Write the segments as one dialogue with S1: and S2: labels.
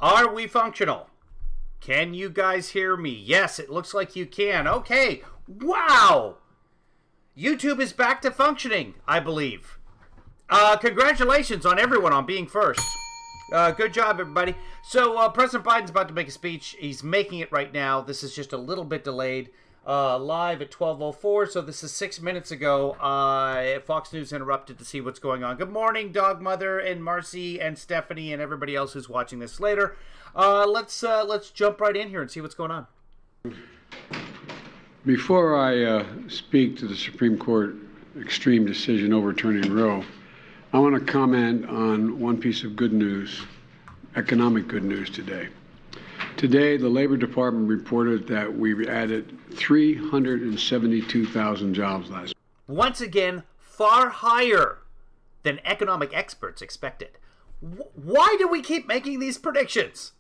S1: Are we functional? Can you guys hear me? Yes, it looks like you can. Okay. Wow. YouTube is back to functioning, I believe. Congratulations on everyone on being first. Good job, everybody. So President Biden's about to make a speech. He's making it right now. This is just a little bit delayed. Live at 12:04, so this is 6 minutes ago. Fox News interrupted to see what's going on. Good morning, Dog Mother and Marcy and Stephanie and everybody else who's watching this later. Let's jump right in here and see what's going on.
S2: Before I speak to the Supreme Court extreme decision overturning Roe, I want to comment on one piece of good news, economic good news today. Today, the Labor Department reported that we've added 372,000 jobs last week.
S1: Once again, far higher than economic experts expected. Why do we keep making these predictions?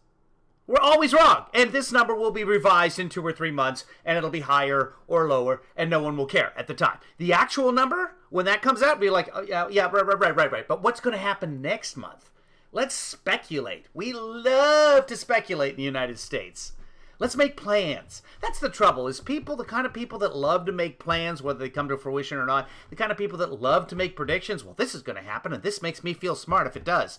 S1: We're always wrong. And this number will be revised in 2 or 3 months, and it'll be higher or lower, and no one will care at the time. The actual number, when that comes out, be like, oh, yeah, right. But what's going to happen next month? Let's speculate. We love to speculate in the United States. Let's make plans. That's the trouble, is people, the kind of people that love to make plans, whether they come to fruition or not, the kind of people that love to make predictions, well, this is going to happen, and this makes me feel smart if it does.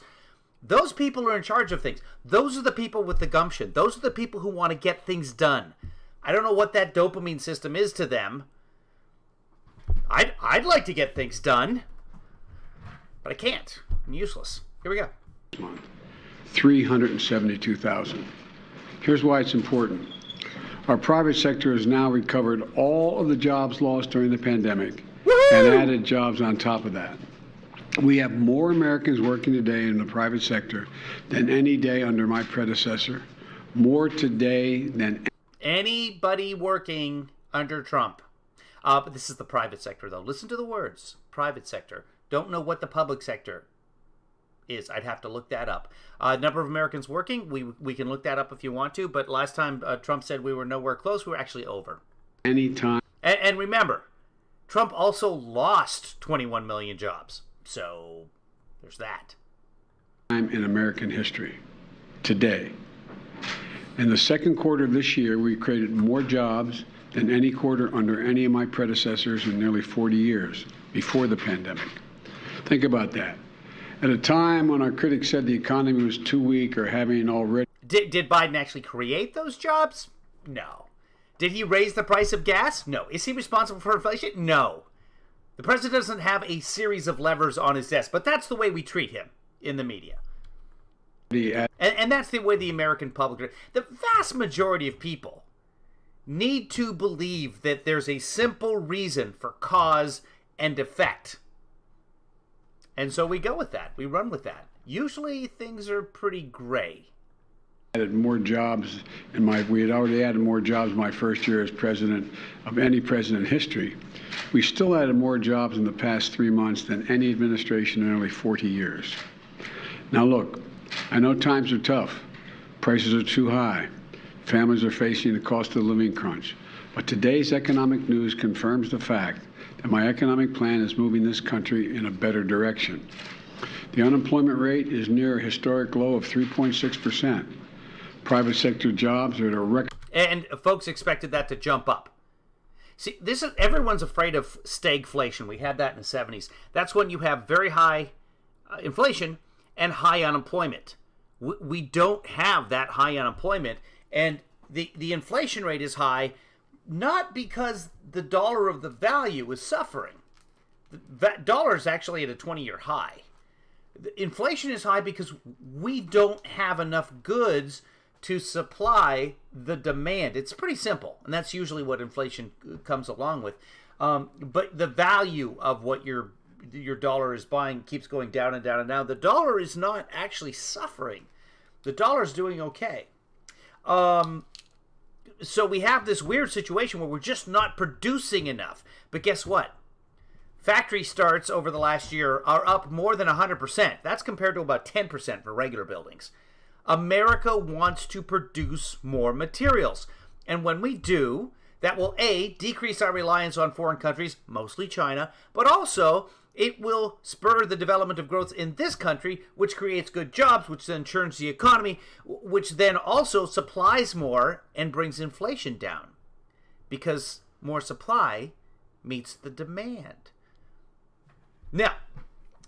S1: Those people are in charge of things. Those are the people with the gumption. Those are the people who want to get things done. I don't know what that dopamine system is to them. I'd like to get things done, but I can't. I'm useless. Here we go.
S2: 372,000. Here's why it's important. Our private sector has now recovered all of the jobs lost during the pandemic. Woo-hoo! And added jobs on top of that. We have more Americans working today in the private sector than any day under my predecessor. More today than
S1: anybody working under Trump. But this is the private sector, though. Listen to the words. Private sector. Don't know what the public sector is. I'd have to look that up. Number of Americans working, we can look that up if you want to, but last time Trump said we were nowhere close, we were actually over.
S2: Anytime.
S1: And remember, Trump also lost 21 million jobs. So there's that.
S2: Time in American history. Today. In the second quarter of this year, we created more jobs than any quarter under any of my predecessors in nearly 40 years before the pandemic. Think about that. At a time when our critics said the economy was too weak or having already...
S1: Did Biden actually create those jobs? No. Did he raise the price of gas? No. Is he responsible for inflation? No. The president doesn't have a series of levers on his desk, but that's the way we treat him in the media. And that's the way the American public... The vast majority of people need to believe that there's a simple reason for cause and effect. And so we go with that. We run with that. Usually things are pretty gray.
S2: Added more jobs we had already added more jobs in my first year as president of any president in history. We still added more jobs in the past 3 months than any administration in nearly 40 years. Now look, I know times are tough. Prices are too high. Families are facing the cost of the living crunch. But today's economic news confirms the fact that my economic plan is moving this country in a better direction. The unemployment rate is near a historic low of 3.6%. Private sector jobs are at a record.
S1: And folks expected that to jump up. See, everyone's afraid of stagflation. We had that in the 70s. That's when you have very high inflation and high unemployment. We don't have that high unemployment, and the inflation rate is high not because the dollar of the value is suffering. The dollar is actually at a 20-year high. The inflation is high because we don't have enough goods to supply the demand. It's pretty simple, and that's usually what inflation comes along with. But the value of what your dollar is buying keeps going down and down and down. The dollar is not actually suffering. The dollar is doing okay. So we have this weird situation where we're just not producing enough. But guess what? Factory starts over the last year are up more than 100%. That's compared to about 10% for regular buildings. America wants to produce more materials. And when we do, that will, A, decrease our reliance on foreign countries, mostly China, but also It will spur the development of growth in this country, which creates good jobs, which then churns the economy, which then also supplies more and brings inflation down. Because more supply meets the demand. Now,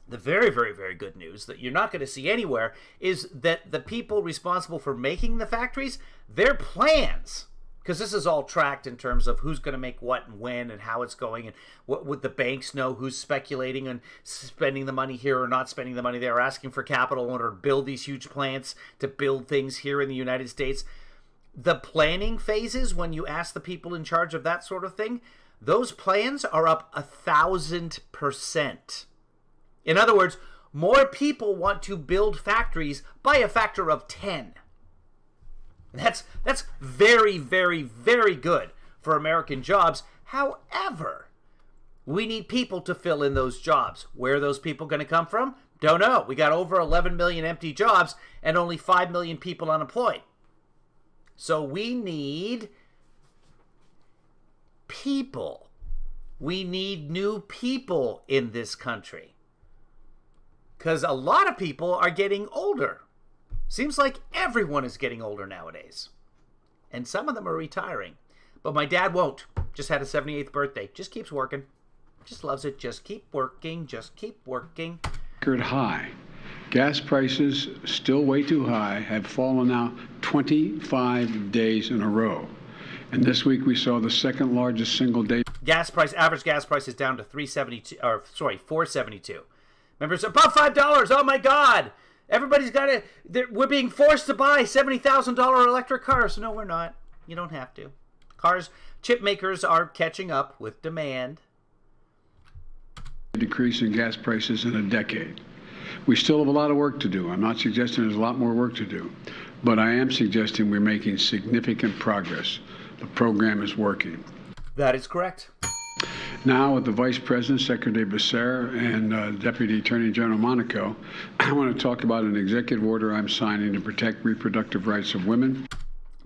S1: the very, very, very good news that you're not going to see anywhere is that the people responsible for making the factories, their plans, because this is all tracked in terms of who's going to make what and when and how it's going, and what would the banks know who's speculating and spending the money here or not spending the money there, asking for capital in order to build these huge plants, to build things here in the United States. The planning phases, when you ask the people in charge of that sort of thing, those plans are up 1,000%. In other words, more people want to build factories by a factor of 10. That's very, very, very good for American jobs. However, we need people to fill in those jobs. Where are those people going to come from? Don't know. We got over 11 million empty jobs and only 5 million people unemployed. So we need people. We need new people in this country. Because a lot of people are getting older. Seems like everyone is getting older nowadays. And some of them are retiring. But my dad won't. Just had his 78th birthday. Just keeps working. Just loves it. Just keep working. Just keep working.
S2: Record high. Gas prices, still way too high, have fallen now 25 days in a row. And this week we saw the second largest single day.
S1: Average gas price is down to $4.72. Remember, it's above $5. Oh my God. Everybody's got to, we're being forced to buy $70,000 electric cars. No, we're not. You don't have to. Chip makers are catching up with demand.
S2: Decrease in gas prices in a decade. We still have a lot of work to do. I'm not suggesting there's a lot more work to do, but I am suggesting we're making significant progress. The program is working.
S1: That is correct.
S2: Now, with the Vice President, Secretary Becerra, and Deputy Attorney General Monaco, I want to talk about an executive order I'm signing to protect reproductive rights of women.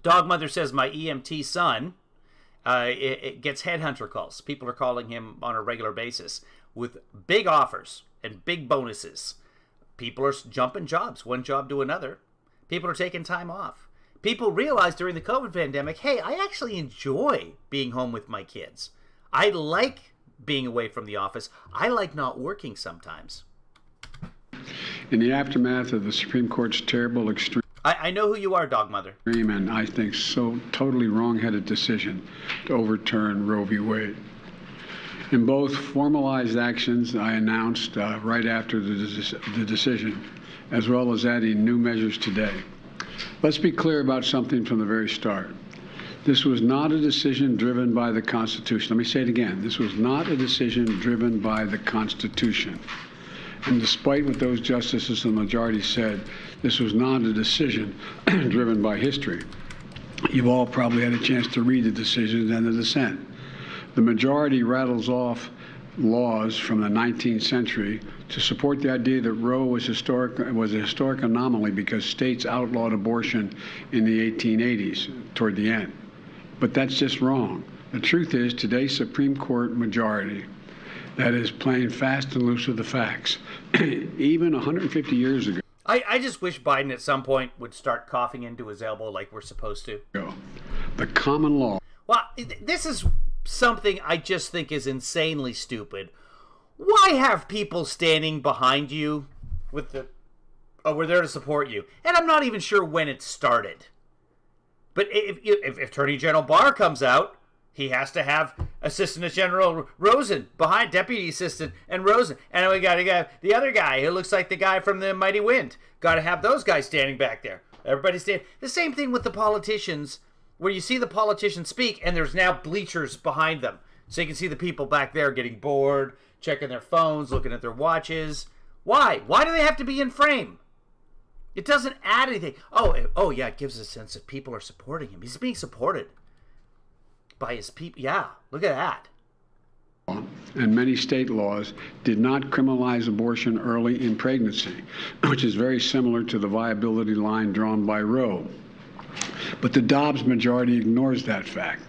S1: Dog Mother says my EMT son it gets headhunter calls. People are calling him on a regular basis with big offers and big bonuses. People are jumping jobs, one job to another. People are taking time off. People realize during the COVID pandemic, hey, I actually enjoy being home with my kids. I like being away from the office. I like not working sometimes.
S2: In the aftermath of the Supreme Court's terrible extreme,
S1: I know who you are, Dog Mother.
S2: And I think so totally wrong-headed decision to overturn Roe v. Wade. In both formalized actions I announced right after the decision, as well as adding new measures today. Let's be clear about something from the very start. This was not a decision driven by the Constitution. Let me say it again. This was not a decision driven by the Constitution. And despite what those justices in the majority said, this was not a decision driven by history. You've all probably had a chance to read the decisions and the dissent. The majority rattles off laws from the 19th century to support the idea that Roe was a historic anomaly because states outlawed abortion in the 1880s toward the end. But that's just wrong. The truth is, today's Supreme Court majority that is playing fast and loose with the facts, even 150 years ago.
S1: I just wish Biden at some point would start coughing into his elbow like we're supposed to.
S2: The common law.
S1: Well, this is something I just think is insanely stupid. Why have people standing behind you with we're there to support you? And I'm not even sure when it started. But if Attorney General Barr comes out, he has to have Assistant General Rosen behind, Deputy Assistant and Rosen. And we got the other guy who looks like the guy from the Mighty Wind. Got to have those guys standing back there. Everybody stand. The same thing with the politicians, where you see the politicians speak and there's now bleachers behind them. So you can see the people back there getting bored, checking their phones, looking at their watches. Why? Why do they have to be in frame? It doesn't add anything. Oh yeah, it gives a sense that people are supporting him. He's being supported by his people. Yeah, look at that.
S2: And many state laws did not criminalize abortion early in pregnancy, which is very similar to the viability line drawn by Roe. But the Dobbs majority ignores that fact.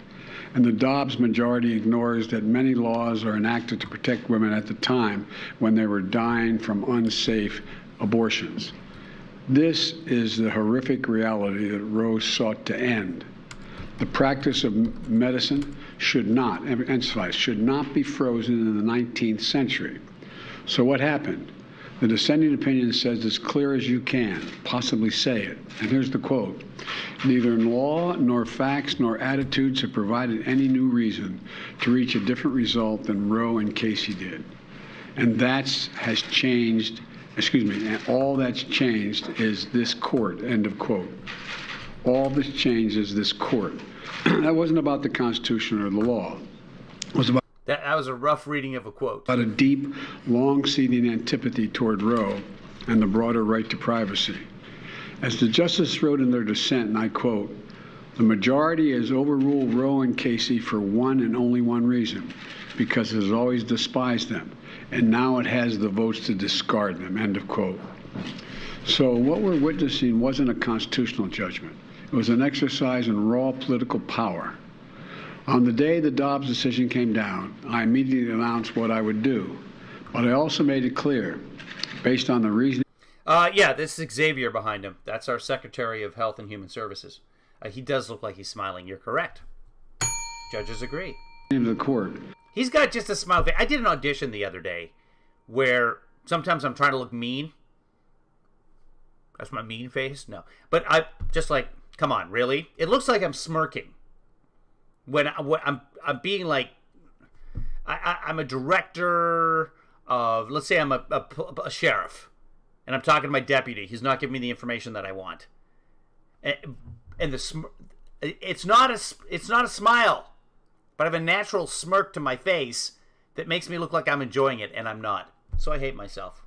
S2: And the Dobbs majority ignores that many laws are enacted to protect women at the time when they were dying from unsafe abortions. This is the horrific reality that Roe sought to end. The practice of medicine should not, emphasize, should not be frozen in the 19th century. So what happened? The dissenting opinion says as clear as you can possibly say it. And here's the quote. Neither law nor facts nor attitudes have provided any new reason to reach a different result than Roe and Casey did. And has changed, and all that's changed is this court, end of quote. All that's changed is this court. That wasn't about the Constitution or the law. It was about
S1: that was a rough reading of a quote.
S2: About a deep, long-seething antipathy toward Roe and the broader right to privacy. As the justice wrote in their dissent, and I quote, "The majority has overruled Roe and Casey for one and only one reason, because it has always despised them, and now it has the votes to discard them," end of quote. So what we're witnessing wasn't a constitutional judgment. It was an exercise in raw political power. On the day the Dobbs decision came down, I immediately announced what I would do. But I also made it clear, based on the reasoning.
S1: Yeah, this is Xavier behind him. That's our Secretary of Health and Human Services. He does look like he's smiling. You're correct. Judges agree.
S2: Of the court.
S1: He's got just a smile face. I did an audition the other day where sometimes I'm trying to look mean. That's my mean face? No. But I just like, come on, really? It looks like I'm smirking. When I'm being like, I'm a director of, let's say I'm a sheriff, and I'm talking to my deputy. He's not giving me the information that I want, and it's not a smile, but I have a natural smirk to my face that makes me look like I'm enjoying it, and I'm not. So I hate myself.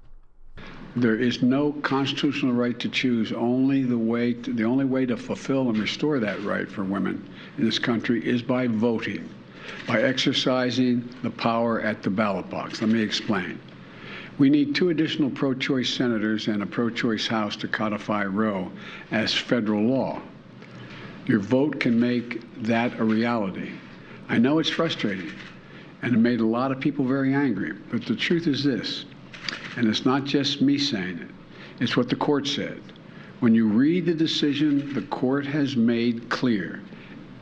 S2: There is no constitutional right to choose. The only way to fulfill and restore that right for women in this country is by voting, by exercising the power at the ballot box. Let me explain. We need 2 additional pro-choice senators and a pro-choice House to codify Roe as federal law. Your vote can make that a reality. I know it's frustrating, and it made a lot of people very angry, but the truth is this. And it's not just me saying it. It's what the court said. When you read the decision, the court has made clear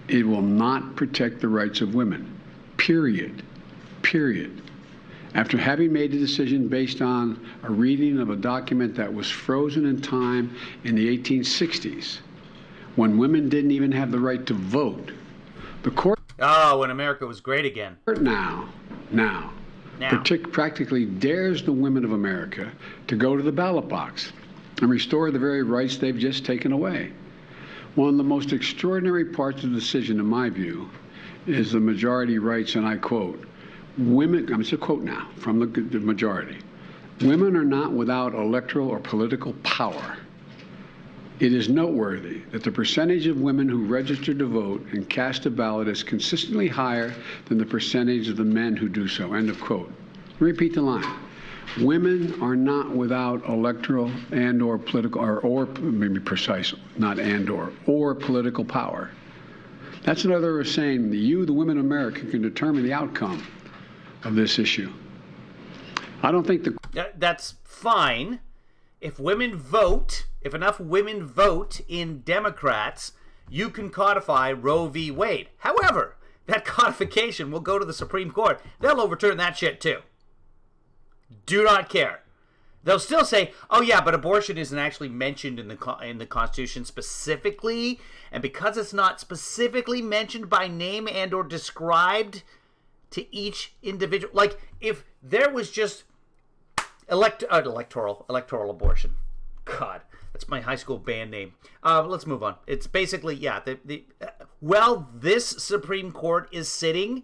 S2: it will not protect the rights of women. Period. Period. After having made a decision based on a reading of a document that was frozen in time in the 1860s, when women didn't even have the right to vote, the court...
S1: Oh, when America was great again.
S2: Now. Practically dares the women of America to go to the ballot box and restore the very rights they've just taken away. One of the most extraordinary parts of the decision, in my view, is the majority writes, and I quote, "Women," I'm just a quote now from the majority, "Women are not without electoral or political power. It is noteworthy that the percentage of women who register to vote and cast a ballot is consistently higher than the percentage of the men who do so," end of quote. Repeat the line. Women are not without electoral and or political, or maybe precise, not and or political power. That's another way of saying that you, the women of America, can determine the outcome of this issue. I don't think
S1: that's fine. If women vote, if enough women vote in Democrats, you can codify Roe v. Wade. However, that codification will go to the Supreme Court. They'll overturn that shit too. Do not care. They'll still say, oh yeah, but abortion isn't actually mentioned in the Constitution specifically, and because it's not specifically mentioned by name and or described to each individual, like if there was just electoral abortion. God, that's my high school band name. Let's move on. It's basically, yeah, this Supreme Court is sitting,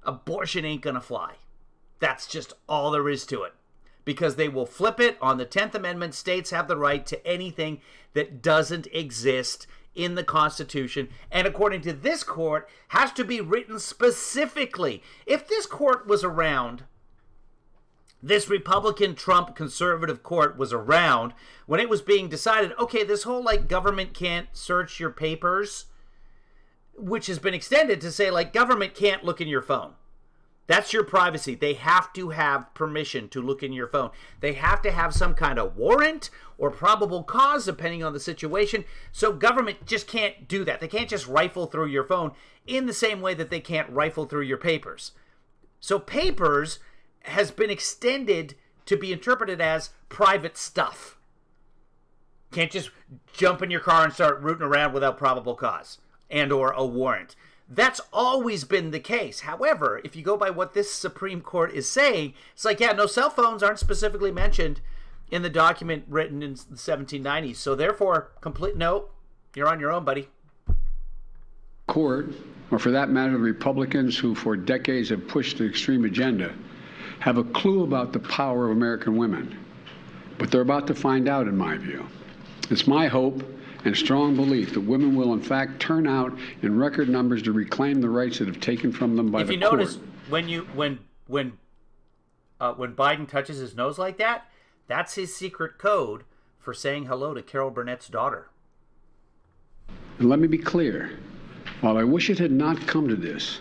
S1: abortion ain't gonna fly. That's just all there is to it. Because they will flip it on the 10th Amendment. States have the right to anything that doesn't exist in the Constitution, and according to this court, has to be written specifically. If this court was around, this Republican Trump conservative court was around when it was being decided, okay, this whole like government can't search your papers, which has been extended to say, like, government can't look in your phone. That's your privacy. They have to have permission to look in your phone. They have to have some kind of warrant or probable cause, depending on the situation. So government just can't do that. They can't just rifle through your phone in the same way that they can't rifle through your papers. So papers has been extended to be interpreted as private stuff. Can't just jump in your car and start rooting around without probable cause and or a warrant. That's always been the case. However, if you go by what this Supreme Court is saying, it's like, yeah, no, cell phones aren't specifically mentioned in the document written in the 1790s. So therefore, no, you're on your own, buddy.
S2: Court, or for that matter, the Republicans who for decades have pushed the extreme agenda, have a clue about the power of American women. But they're about to find out, in my view. It's my hope and strong belief that women will in fact turn out in record numbers to reclaim the rights that have taken from them by the court. If you notice,
S1: when Biden touches his nose like that, that's his secret code for saying hello to Carol Burnett's daughter.
S2: And let me be clear, while I wish it had not come to this,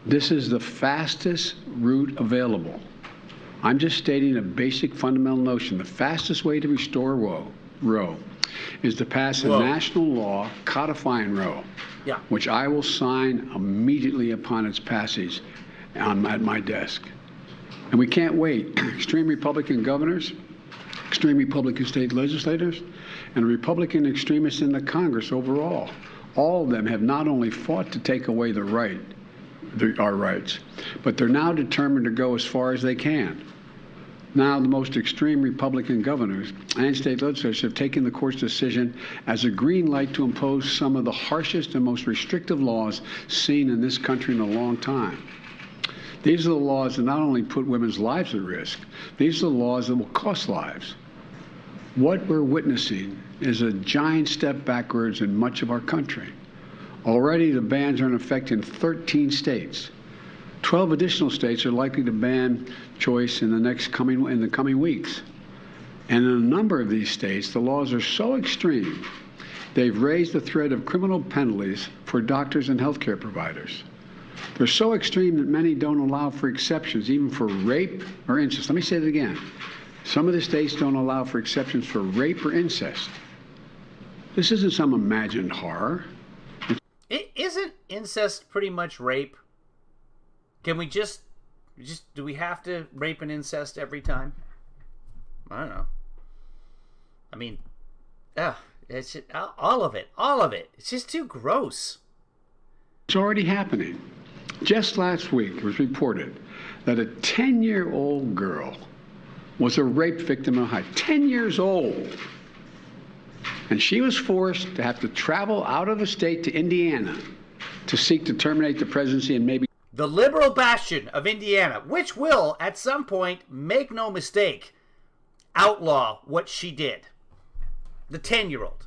S2: this is the fastest route available. I'm just stating a basic fundamental notion. The fastest way to restore Roe is to pass a national law codifying Roe, which I will sign immediately upon its passage at my desk. And we can't wait. Extreme Republican governors, extreme Republican state legislators, and Republican extremists in the Congress overall, all of them have not only fought to take away our rights, but they're now determined to go as far as they can. Now, the most extreme Republican governors and state legislators have taken the court's decision as a green light to impose some of the harshest and most restrictive laws seen in this country in a long time. These are the laws that not only put women's lives at risk, these are the laws that will cost lives. What we're witnessing is a giant step backwards in much of our country. Already, the bans are in effect in 13 states. 12 additional states are likely to ban choice in the coming weeks. And in a number of these states, the laws are so extreme, they've raised the threat of criminal penalties for doctors and healthcare providers. They're so extreme that many don't allow for exceptions, even for rape or incest. Let me say that again. Some of the states don't allow for exceptions for rape or incest. This isn't some imagined horror.
S1: Isn't incest pretty much rape? Can we do we have to rape and incest every time? I don't know. I mean, it's just, all of it. It's just too gross.
S2: It's already happening. Just last week, it was reported that a 10-year-old girl was a rape victim in Ohio. 10 years old. And she was forced to have to travel out of the state to Indiana to seek to terminate the presidency and maybe
S1: the liberal bastion of Indiana, which will, at some point, make no mistake, outlaw what she did. The 10-year-old.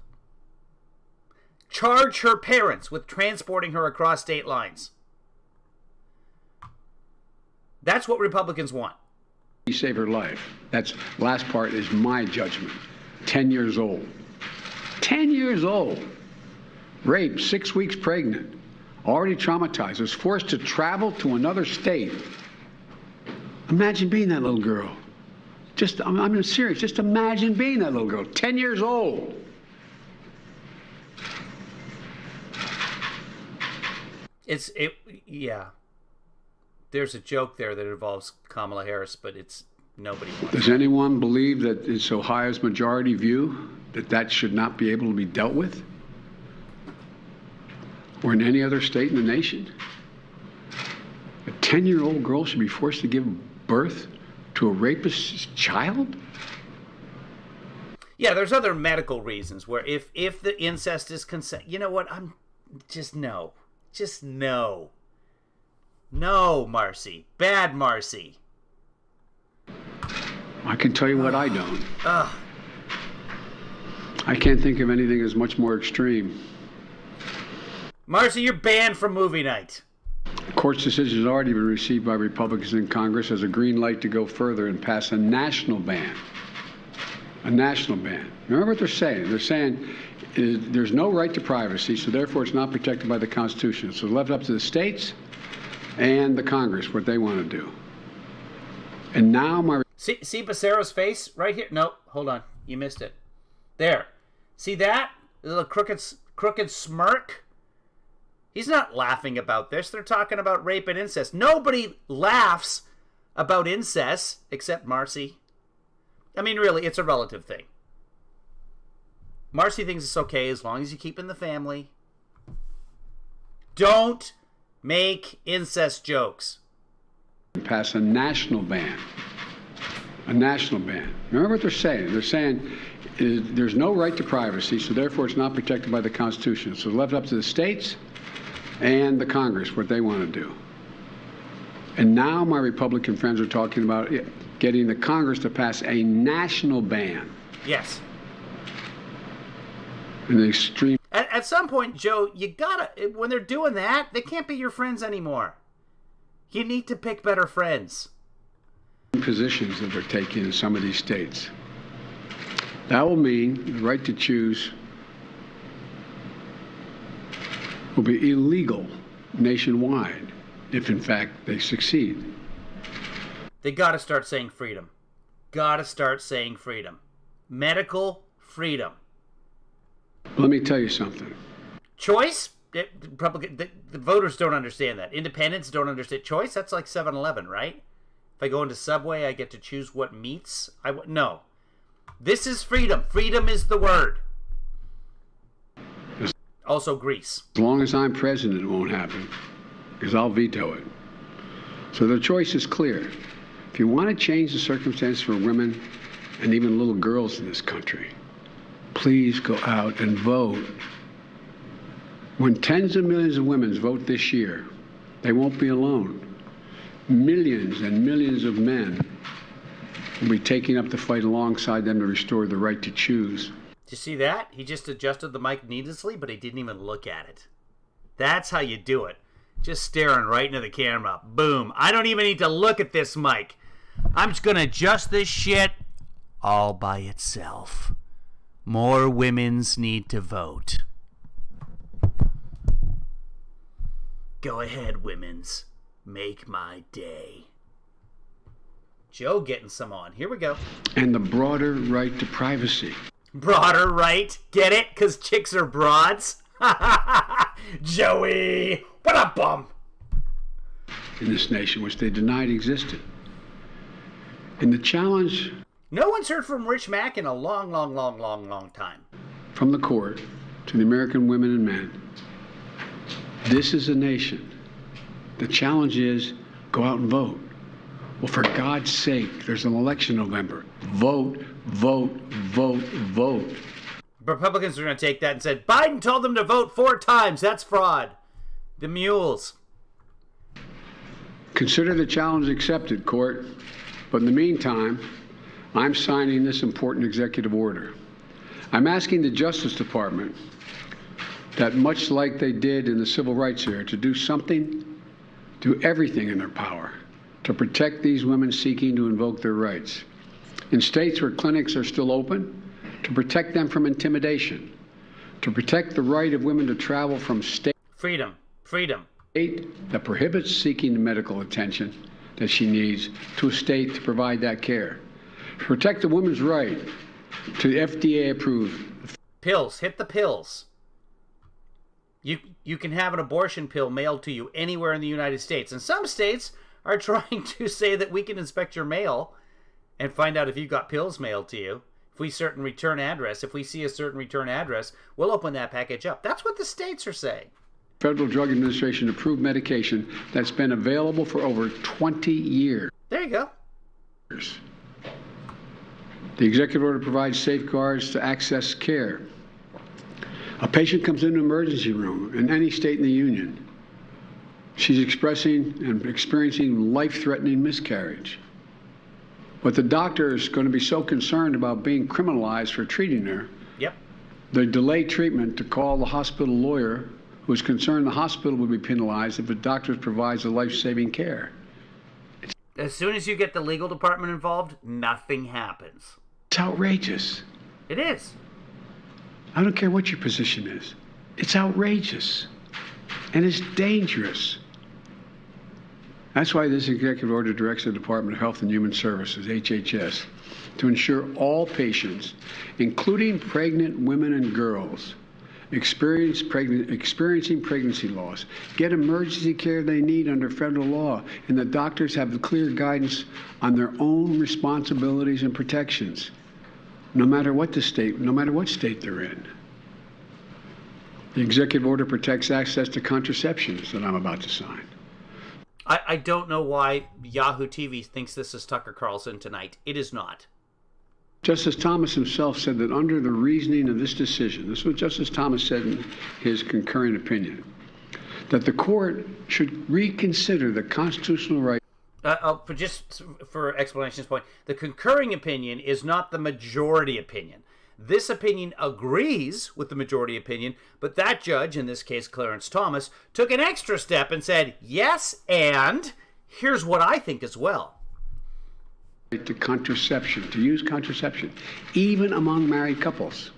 S1: Charge her parents with transporting her across state lines. That's what Republicans want.
S2: Save her life. That's last part is my judgment. 10 years old. 10 years old. Raped, 6 weeks pregnant. Already traumatized, was forced to travel to another state. Imagine being that little girl. I'm serious. Just imagine being that little girl, 10 years old.
S1: Yeah. There's a joke there that involves Kamala Harris, but it's nobody wants.
S2: Does anyone believe that it's Ohio's majority view that should not be able to be dealt with? Or in any other state in the nation? A 10-year-old girl should be forced to give birth to a rapist's child?
S1: Yeah, there's other medical reasons where if the incest is consent, you know what? No. Just no. No, Marcy. Bad Marcy.
S2: I can tell you what I don't. I can't think of anything as much more extreme.
S1: Marcy, you're banned from movie night.
S2: The court's decision has already been received by Republicans in Congress as a green light to go further and pass a national ban. A national ban. Remember what they're saying? They're saying there's no right to privacy, so therefore it's not protected by the Constitution. So it's left up to the states and the Congress what they want to do. And now my...
S1: See Becerra's face right here? No, hold on. You missed it. There. See that? The little crooked smirk? He's not laughing about this. They're talking about rape and incest. Nobody laughs about incest except Marcy. I mean, really, it's a relative thing. Marcy thinks it's okay as long as you keep in the family. Don't make incest jokes.
S2: Pass a national ban. A national ban. Remember what they're saying. They're saying there's no right to privacy, so therefore it's not protected by the Constitution. So it's left up to the states and the Congress what they want to do. And now my Republican friends are talking about getting the Congress to pass a national ban.
S1: Yes.
S2: In the extreme.
S1: At some point, Joe, you gotta, when they're doing that, they can't be your friends anymore. You need to pick better friends.
S2: Positions that they're taking in some of these states. That will mean the right to choose will be illegal nationwide if, in fact, they succeed.
S1: They got to start saying freedom. Got to start saying freedom. Medical freedom.
S2: Let me tell you something.
S1: Choice? The voters don't understand that. Independents don't understand. Choice? That's like 7-Eleven, right? If I go into Subway, I get to choose what meats. No. This is freedom. Freedom is the word. Also Greece.
S2: As long as I'm president, it won't happen, because I'll veto it. So the choice is clear. If you want to change the circumstances for women and even little girls in this country, please go out and vote. When tens of millions of women vote this year, they won't be alone. Millions and millions of men will be taking up the fight alongside them to restore the right to choose.
S1: Did you see that? He just adjusted the mic needlessly, but he didn't even look at it. That's how you do it. Just staring right into the camera. Boom. I don't even need to look at this mic. I'm just going to adjust this shit all by itself. More women's need to vote. Go ahead, women's. Make my day. Joe getting some on. Here we go.
S2: And the broader right to privacy.
S1: Broader right? Get it? Because chicks are broads? Joey! What a bum!
S2: In this nation, which they denied existed. And the challenge...
S1: No one's heard from Rich Mack in a long time.
S2: From the court to the American women and men, this is a nation. The challenge is go out and vote. Well, for God's sake, there's an election in November. Vote, vote, vote, vote.
S1: Republicans are going to take that and said, Biden told them to vote 4 times. That's fraud. The mules.
S2: Consider the challenge accepted, court. But in the meantime, I'm signing this important executive order. I'm asking the Justice Department that, much like they did in the civil rights era, to do something, do everything in their power to protect these women seeking to invoke their rights. In states where clinics are still open, to protect them from intimidation, to protect the right of women to travel from state
S1: freedom
S2: that prohibits seeking the medical attention that she needs to a state to provide that care. To protect the woman's right to FDA-approved
S1: pills. Hit the pills. You can have an abortion pill mailed to you anywhere in the United States. And some states are trying to say that we can inspect your mail and find out if you got pills mailed to you. If we see a certain return address, we'll open that package up. That's what the states are saying.
S2: Federal Drug Administration approved medication that's been available for over 20 years.
S1: There you go.
S2: The executive order provides safeguards to access care. A patient comes into an emergency room in any state in the union. She's expressing and experiencing life-threatening miscarriage. But the doctor is going to be so concerned about being criminalized for treating her, they delay treatment to call the hospital lawyer, who is concerned the hospital will be penalized if the doctor provides the life-saving care.
S1: As soon as you get the legal department involved, nothing happens.
S2: It's outrageous.
S1: It is.
S2: I don't care what your position is. It's outrageous and it's dangerous. That's why this executive order directs the Department of Health and Human Services, HHS, to ensure all patients, including pregnant women and girls, experiencing pregnancy loss, get emergency care they need under federal law, and the doctors have the clear guidance on their own responsibilities and protections, no matter what state they're in. The executive order protects access to contraceptions that I'm about to sign.
S1: I don't know why Yahoo TV thinks this is Tucker Carlson tonight. It is not.
S2: Justice Thomas himself said that under the reasoning of this decision, this is what Justice Thomas said in his concurring opinion, that the court should reconsider the constitutional right.
S1: Just for explanation's point, the concurring opinion is not the majority opinion. This opinion agrees with the majority opinion, but that judge, in this case Clarence Thomas, took an extra step and said, yes, and here's what I think as well.
S2: To contraception, to use contraception, even among married couples.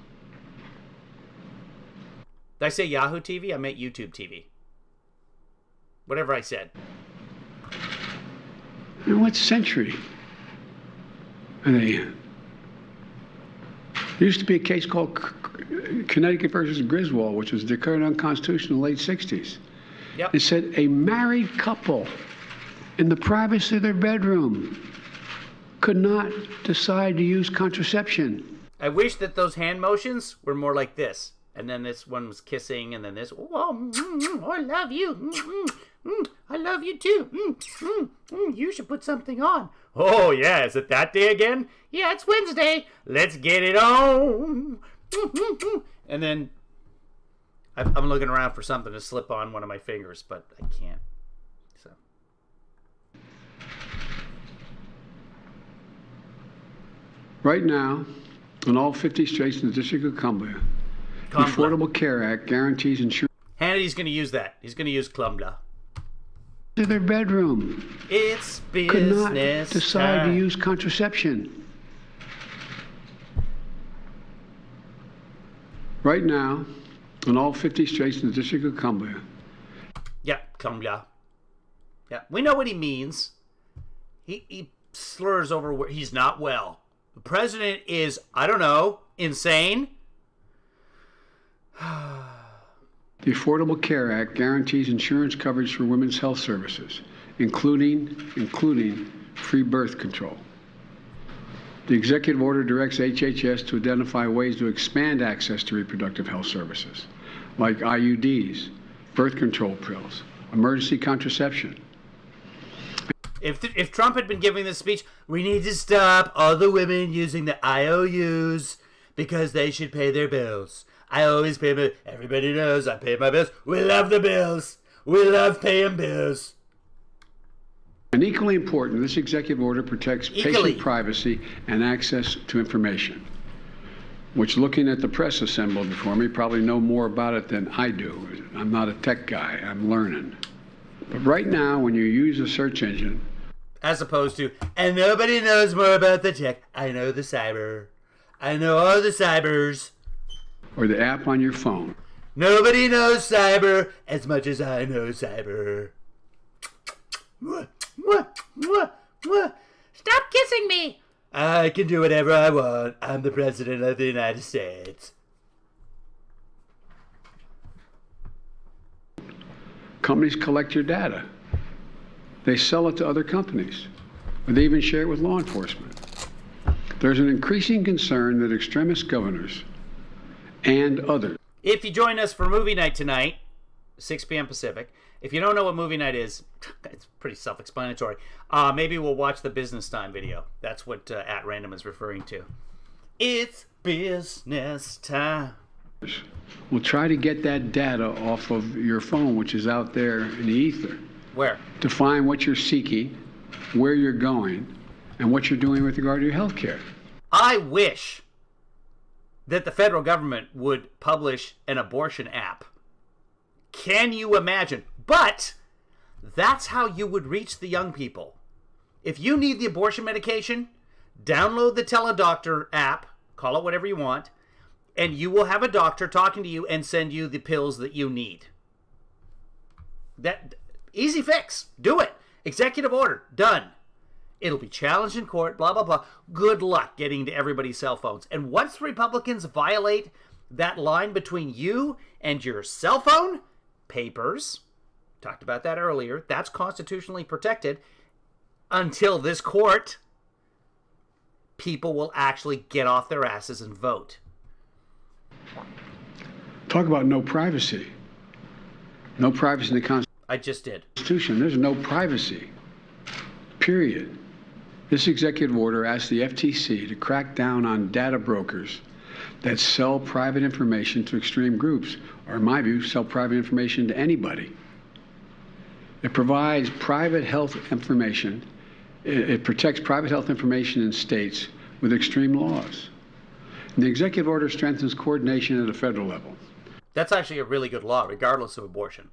S1: Did I say Yahoo TV? I meant YouTube TV. Whatever I said.
S2: In what century are they in? There used to be a case called Connecticut versus Griswold, which was declared unconstitutional in the late 60s.
S1: Yep.
S2: It said a married couple in the privacy of their bedroom could not decide to use contraception.
S1: I wish that those hand motions were more like this. And then this one was kissing, and then this, oh, I love you. I love you too. You should put something on. Oh, yeah, is it that day again? Yeah, it's Wednesday. Let's get it on. And then I'm looking around for something to slip on one of my fingers, but I can't. So.
S2: Right now, in all 50 states in the District of Columbia, the Affordable Care Act guarantees insurance.
S1: Hannity's going to use that. He's going to use Columbia.
S2: To their bedroom.
S1: It's business
S2: could not decide
S1: time.
S2: to use contraception. Right now, in all 50 states in the District of Columbia.
S1: Yeah, Columbia. Yeah, we know what he means. He slurs over where he's not well. The president is, I don't know, insane.
S2: The Affordable Care Act guarantees insurance coverage for women's health services, including free birth control. The executive order directs HHS to identify ways to expand access to reproductive health services, like IUDs, birth control pills, emergency contraception.
S1: If Trump had been giving this speech, we need to stop all the women using the IOUs because they should pay their bills. I always pay my... Everybody knows I pay my bills. We love the bills. We love paying bills.
S2: And equally important, this executive order protects patient privacy and access to information, which, looking at the press assembled before me, probably know more about it than I do. I'm not a tech guy. I'm learning. But right now, when you use a search engine...
S1: As opposed to, and nobody knows more about the tech. I know the cyber. I know all the cybers.
S2: Or the app on your phone.
S1: Nobody knows cyber as much as I know cyber. Stop kissing me! I can do whatever I want. I'm the president of the United States.
S2: Companies collect your data. They sell it to other companies. Or they even share it with law enforcement. There's an increasing concern that extremist governors and others.
S1: If you join us for movie night tonight, 6 p.m. Pacific, if you don't know what movie night is, it's pretty self-explanatory. Maybe we'll watch the business time video. That's what At Random is referring to. It's business time.
S2: We'll try to get that data off of your phone, which is out there in the ether.
S1: Where?
S2: To find what you're seeking, where you're going, and what you're doing with regard to your health care.
S1: I wish that the federal government would publish an abortion app. Can you imagine? But that's how you would reach the young people. If you need the abortion medication, download the TeleDoctor app, call it whatever you want. And you will have a doctor talking to you and send you the pills that you need. That easy fix. Do it. Executive order. Done. It'll be challenged in court, blah, blah, blah. Good luck getting to everybody's cell phones. And once Republicans violate that line between you and your cell phone, papers, talked about that earlier, that's constitutionally protected. Until this court, people will actually get off their asses and vote.
S2: Talk about no privacy. No privacy in the Constitution.
S1: I just did.
S2: There's no privacy. Period. This executive order asks the FTC to crack down on data brokers that sell private information to extreme groups, or in my view, sell private information to anybody. It provides private health information. It protects private health information in states with extreme laws. And the executive order strengthens coordination at a federal level.
S1: That's actually a really good law, regardless of abortion.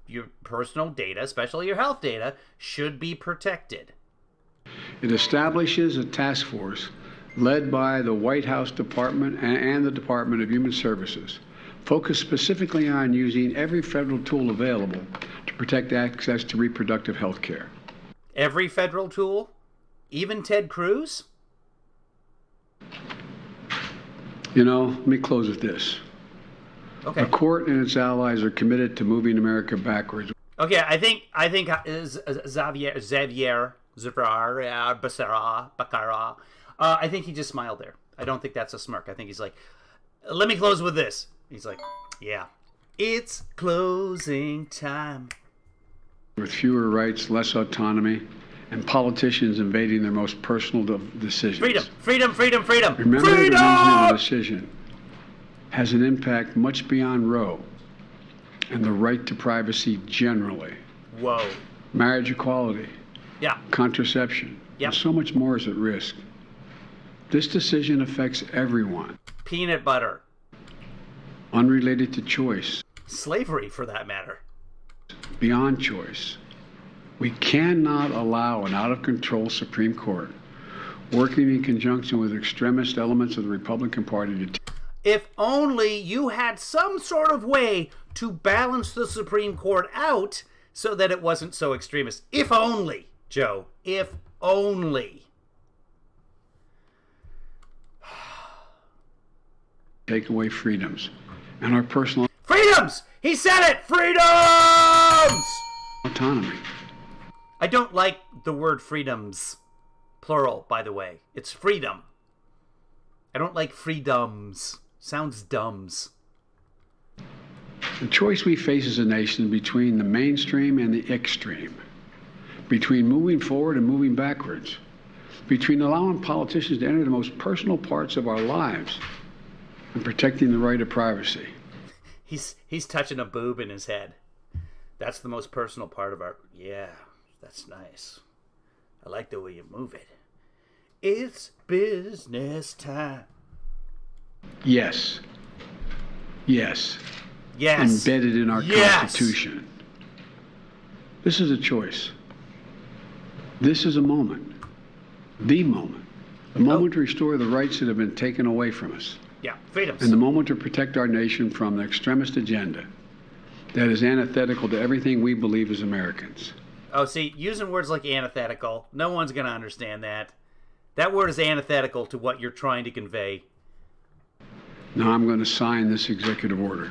S1: Your personal data, especially your health data, should be protected.
S2: It establishes a task force led by the White House Department and the Department of Human Services, focused specifically on using every federal tool available to protect access to reproductive health care.
S1: Every federal tool? Even Ted Cruz?
S2: You know, let me close with this.
S1: Okay.
S2: The court and its allies are committed to moving America backwards.
S1: Okay, I think Xavier Becerra, I think he just smiled there. I don't think that's a smirk. I think he's like, let me close with this. He's like, yeah. It's closing time.
S2: With fewer rights, less autonomy, and politicians invading their most personal decisions.
S1: Freedom, freedom, freedom, freedom.
S2: Remember
S1: freedom!
S2: that the decision has an impact much beyond Roe and the right to privacy generally.
S1: Whoa.
S2: Marriage equality.
S1: Yeah.
S2: Contraception.
S1: Yep.
S2: And so much more is at risk. This decision affects everyone.
S1: Peanut butter.
S2: Unrelated to choice.
S1: Slavery, for that matter.
S2: Beyond choice. We cannot allow an out-of-control Supreme Court working in conjunction with extremist elements of the Republican Party to
S1: if only you had some sort of way to balance the Supreme Court out so that it wasn't so extremist. If only, Joe. If only.
S2: Take away freedoms and our personal
S1: freedoms! He said it! Freedoms!
S2: Autonomy.
S1: I don't like the word freedoms. Plural, by the way. It's freedom. I don't like freedoms. Sounds dumbs.
S2: The choice we face as a nation between the mainstream and the extreme, between moving forward and moving backwards, between allowing politicians to enter the most personal parts of our lives and protecting the right of privacy.
S1: He's touching a boob in his head. That's the most personal part of our... Yeah, that's nice. I like the way you move it. It's business time.
S2: Yes. Yes.
S1: Yes.
S2: Embedded in our Constitution. This is a choice. This is a moment. The moment. The moment to restore the rights that have been taken away from us.
S1: Yeah, freedoms.
S2: And the moment to protect our nation from the extremist agenda that is antithetical to everything we believe as Americans.
S1: Oh, see, using words like antithetical, no one's going to understand that. That word is antithetical to what you're trying to convey.
S2: Now I'm going to sign this executive order.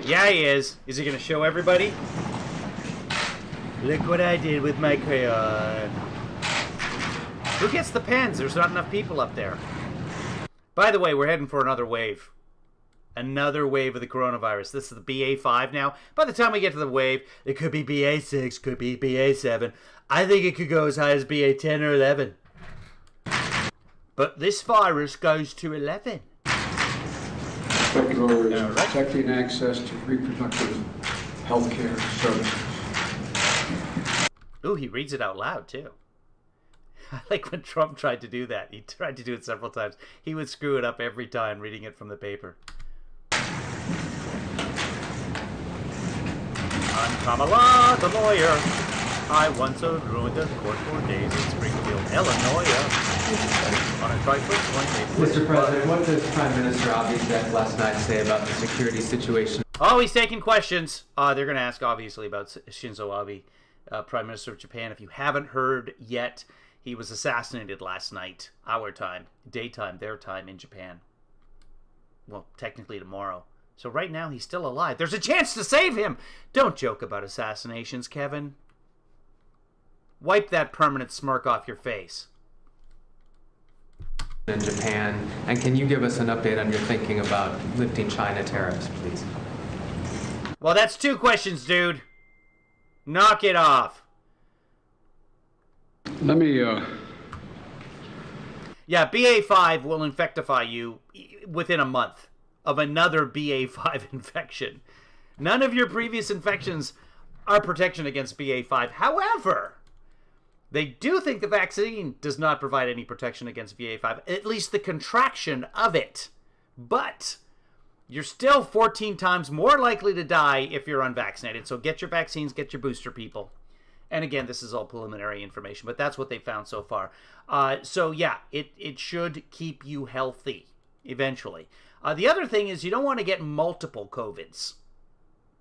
S1: Yeah, he is. Is he going to show everybody? Look what I did with my crayon. Who gets the pens? There's not enough people up there. By the way, we're heading for another wave. Another wave of the coronavirus. This is the BA5 now. By the time we get to the wave, it could be BA6, could be BA7. I think it could go as high as BA10 or 11. But this virus goes to 11.
S2: Executive order is protecting access to reproductive health care services.
S1: Ooh, he reads it out loud, too. I like when Trump tried to do that. He tried to do it several times. He would screw it up every time reading it from the paper. I'm Kamala, the lawyer. I once ruined a court for days in Springfield, Illinois, on a trifling point.
S3: Mr. President, what does Prime Minister Abe's death last night say about the security situation?
S1: Oh, he's taking questions. They're going to ask, obviously, about Shinzo Abe, Prime Minister of Japan. If you haven't heard yet, he was assassinated last night, our time, daytime, their time in Japan. Well, technically tomorrow. So right now, he's still alive. There's a chance to save him. Don't joke about assassinations, Kevin. Wipe that permanent smirk off your face.
S3: In Japan, and can you give us an update on your thinking about lifting China tariffs, please?
S1: Well, that's 2 questions, dude. Knock it off.
S2: Let me,
S1: Yeah, BA5 will infectify you within a month of another BA5 infection. None of your previous infections are protection against BA5. However, they do think the vaccine does not provide any protection against BA5, at least the contraction of it. But you're still 14 times more likely to die if you're unvaccinated. So get your vaccines, get your booster, people. And again, this is all preliminary information, but that's what they found so far. So yeah, it should keep you healthy eventually. The other thing is you don't want to get multiple COVIDs.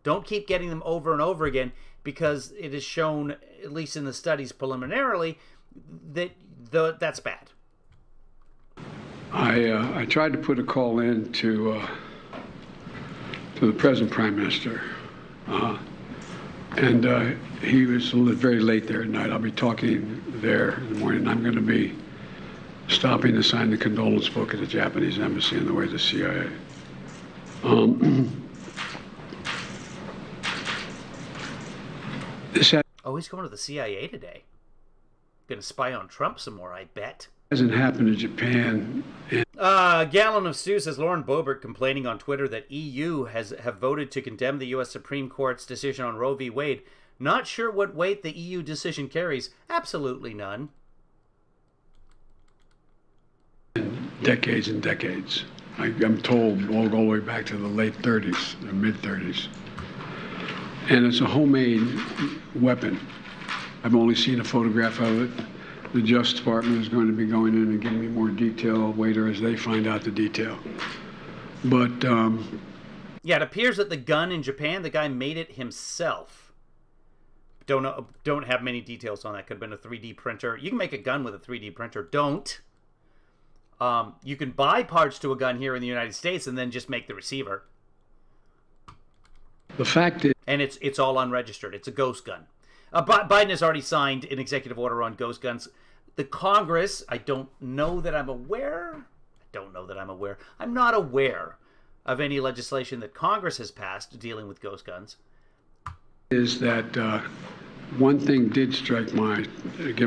S1: Don't keep getting them over and over again, because it is shown, at least in the studies preliminarily, that that's bad.
S2: I tried to put a call in to the present Prime Minister, and he was very late there at night. I'll be talking there in the morning. I'm going to be stopping to sign the condolence book at the Japanese embassy on the way to the CIA.
S1: Oh, he's going to the CIA today. Going to spy on Trump some more, I bet.
S2: Hasn't happened in Japan.
S1: Gallon of Stew says Lauren Boebert complaining on Twitter that EU have voted to condemn the U.S. Supreme Court's decision on Roe v. Wade. Not sure what weight the EU decision carries. Absolutely none.
S2: Decades and decades. I'm told we'll go all the way back to the late 30s, or mid-30s. And it's a homemade weapon. I've only seen a photograph of it. The Justice Department is going to be going in and giving me more detail later as they find out the detail. But
S1: yeah, it appears that the gun in Japan, the guy made it himself. Don't have many details on that. Could have been a 3D printer. You can make a gun with a 3D printer. Don't. You can buy parts to a gun here in the United States and then just make the receiver.
S2: The fact is...
S1: And it's all unregistered. It's a ghost gun. Biden has already signed an executive order on ghost guns. The Congress, I don't know that I'm aware. I'm not aware of any legislation that Congress has passed dealing with ghost guns.
S2: Is that one thing did get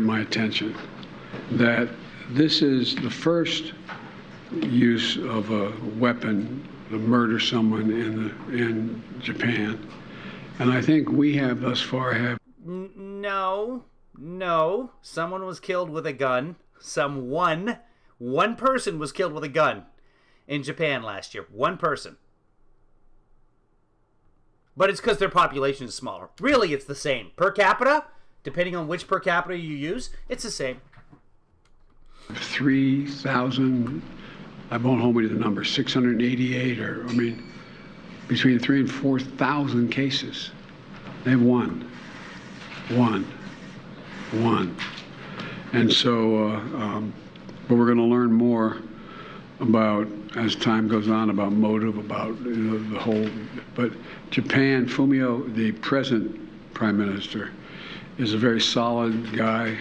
S2: my attention, that this is the first use of a weapon to murder someone in Japan. And I think we have thus far
S1: No. Someone was killed with a gun. One person was killed with a gun in Japan last year. One person. But it's because their population is smaller. Really, it's the same. Per capita, depending on which per capita you use, it's the same.
S2: 3,000, I won't hold me to the number, 688, between 3,000 and 4,000 cases. They have one. And so, but we're going to learn more about, as time goes on, about motive, about the whole. But Japan, Fumio, the present Prime Minister, is a very solid guy.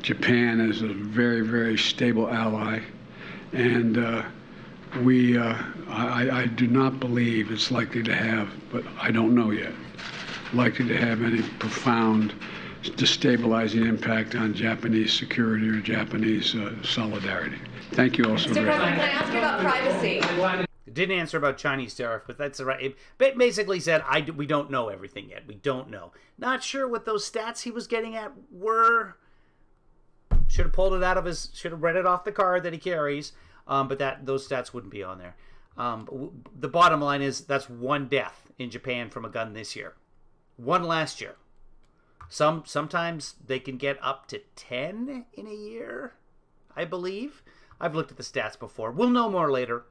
S2: Japan is a very, very stable ally. And I do not believe it's likely to have, but I don't know yet, likely to have any profound destabilizing impact on Japanese security or Japanese solidarity. Thank you also very much.
S4: Can I ask you about privacy?
S1: It didn't answer about Chinese tariff, but that's right. It basically said, we don't know everything yet. We don't know. Not sure what those stats he was getting at were. Should have pulled it out of should have read it off the card that he carries. But those stats wouldn't be on there. The bottom line is that's one death in Japan from a gun this year. One last year. Sometimes they can get up to 10 in a year, I believe. I've looked at the stats before. We'll know more later.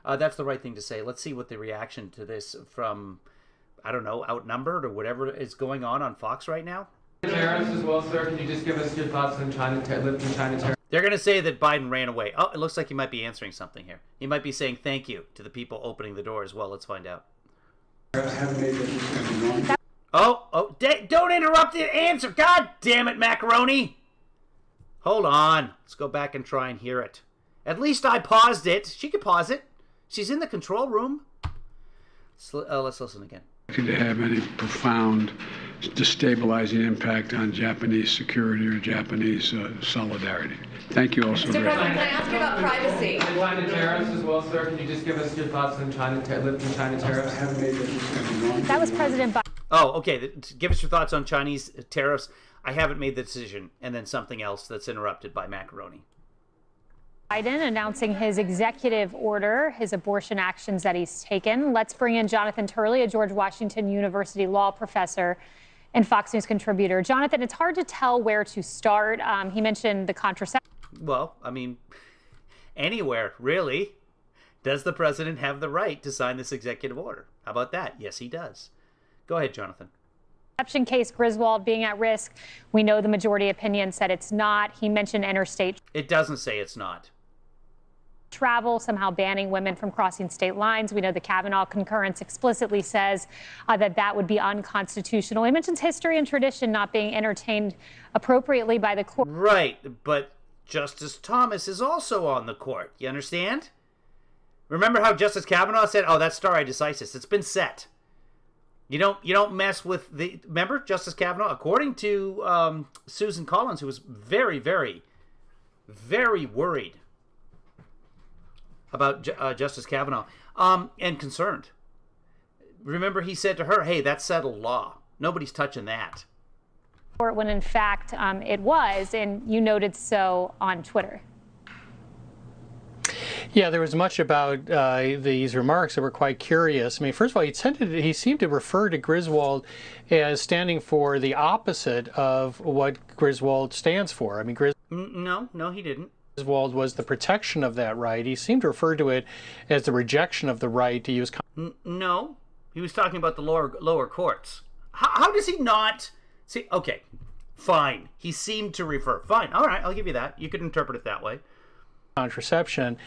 S1: That's the right thing to say. Let's see what the reaction to this from, I don't know, Outnumbered or whatever is going on Fox right now.
S3: Tariffs as well, sir. Can you just give us your thoughts on lifting China tariffs?
S1: They're going to say that Biden ran away. Oh, it looks like he might be answering something here. He might be saying thank you to the people opening the door as well. Let's find out. Don't interrupt the answer. God damn it, Macaroni. Hold on. Let's go back and try and hear it. At least I paused it. She could pause it. She's in the control room. Let's listen again.
S2: To have any profound destabilizing impact on Japanese security or Japanese solidarity. Thank you also very much.
S4: Mr. President, can I ask you about privacy?
S3: China tariffs as well, sir. Can you just give us your thoughts on lifting China tariffs?
S2: I haven't made that decision.
S4: That was President Biden.
S1: Oh, okay. Give us your thoughts on Chinese tariffs. I haven't made the decision. And then something else that's interrupted by Macaroni.
S4: Biden announcing his executive order, his abortion actions that he's taken. Let's bring in Jonathan Turley, a George Washington University law professor and Fox News contributor. Jonathan, it's hard to tell where to start. He mentioned the contraception.
S1: Well, I mean, anywhere, really. Does the president have the right to sign this executive order? How about that? Yes, he does. Go ahead, Jonathan.
S4: Case Griswold being at risk. We know the majority opinion said it's not. He mentioned interstate.
S1: It doesn't say it's not.
S4: Travel, somehow banning women from crossing state lines. We know the Kavanaugh concurrence explicitly says that would be unconstitutional. He mentions history and tradition not being entertained appropriately by the court.
S1: Right, but Justice Thomas is also on the court. You understand? Remember how Justice Kavanaugh said, "Oh, that's stare decisis. It's been set." You don't mess with the. Remember Justice Kavanaugh, according to Susan Collins, who was very, very, very worried about Justice Kavanaugh and concerned. Remember, he said to her, "Hey, that's settled law. Nobody's touching that."
S4: When in fact it was, and you noted so on Twitter.
S5: Yeah, there was much about these remarks that were quite curious. I mean, first of all, he seemed to refer to Griswold as standing for the opposite of what Griswold stands for. I mean,
S1: No, he didn't.
S5: Griswold was the protection of that right. He seemed to refer to it as the rejection of the right to use.
S1: No, he was talking about the lower courts. How does he not see? Okay, fine. He seemed to refer. Fine. All right, I'll give you that. You could interpret it that way.
S5: Contraception,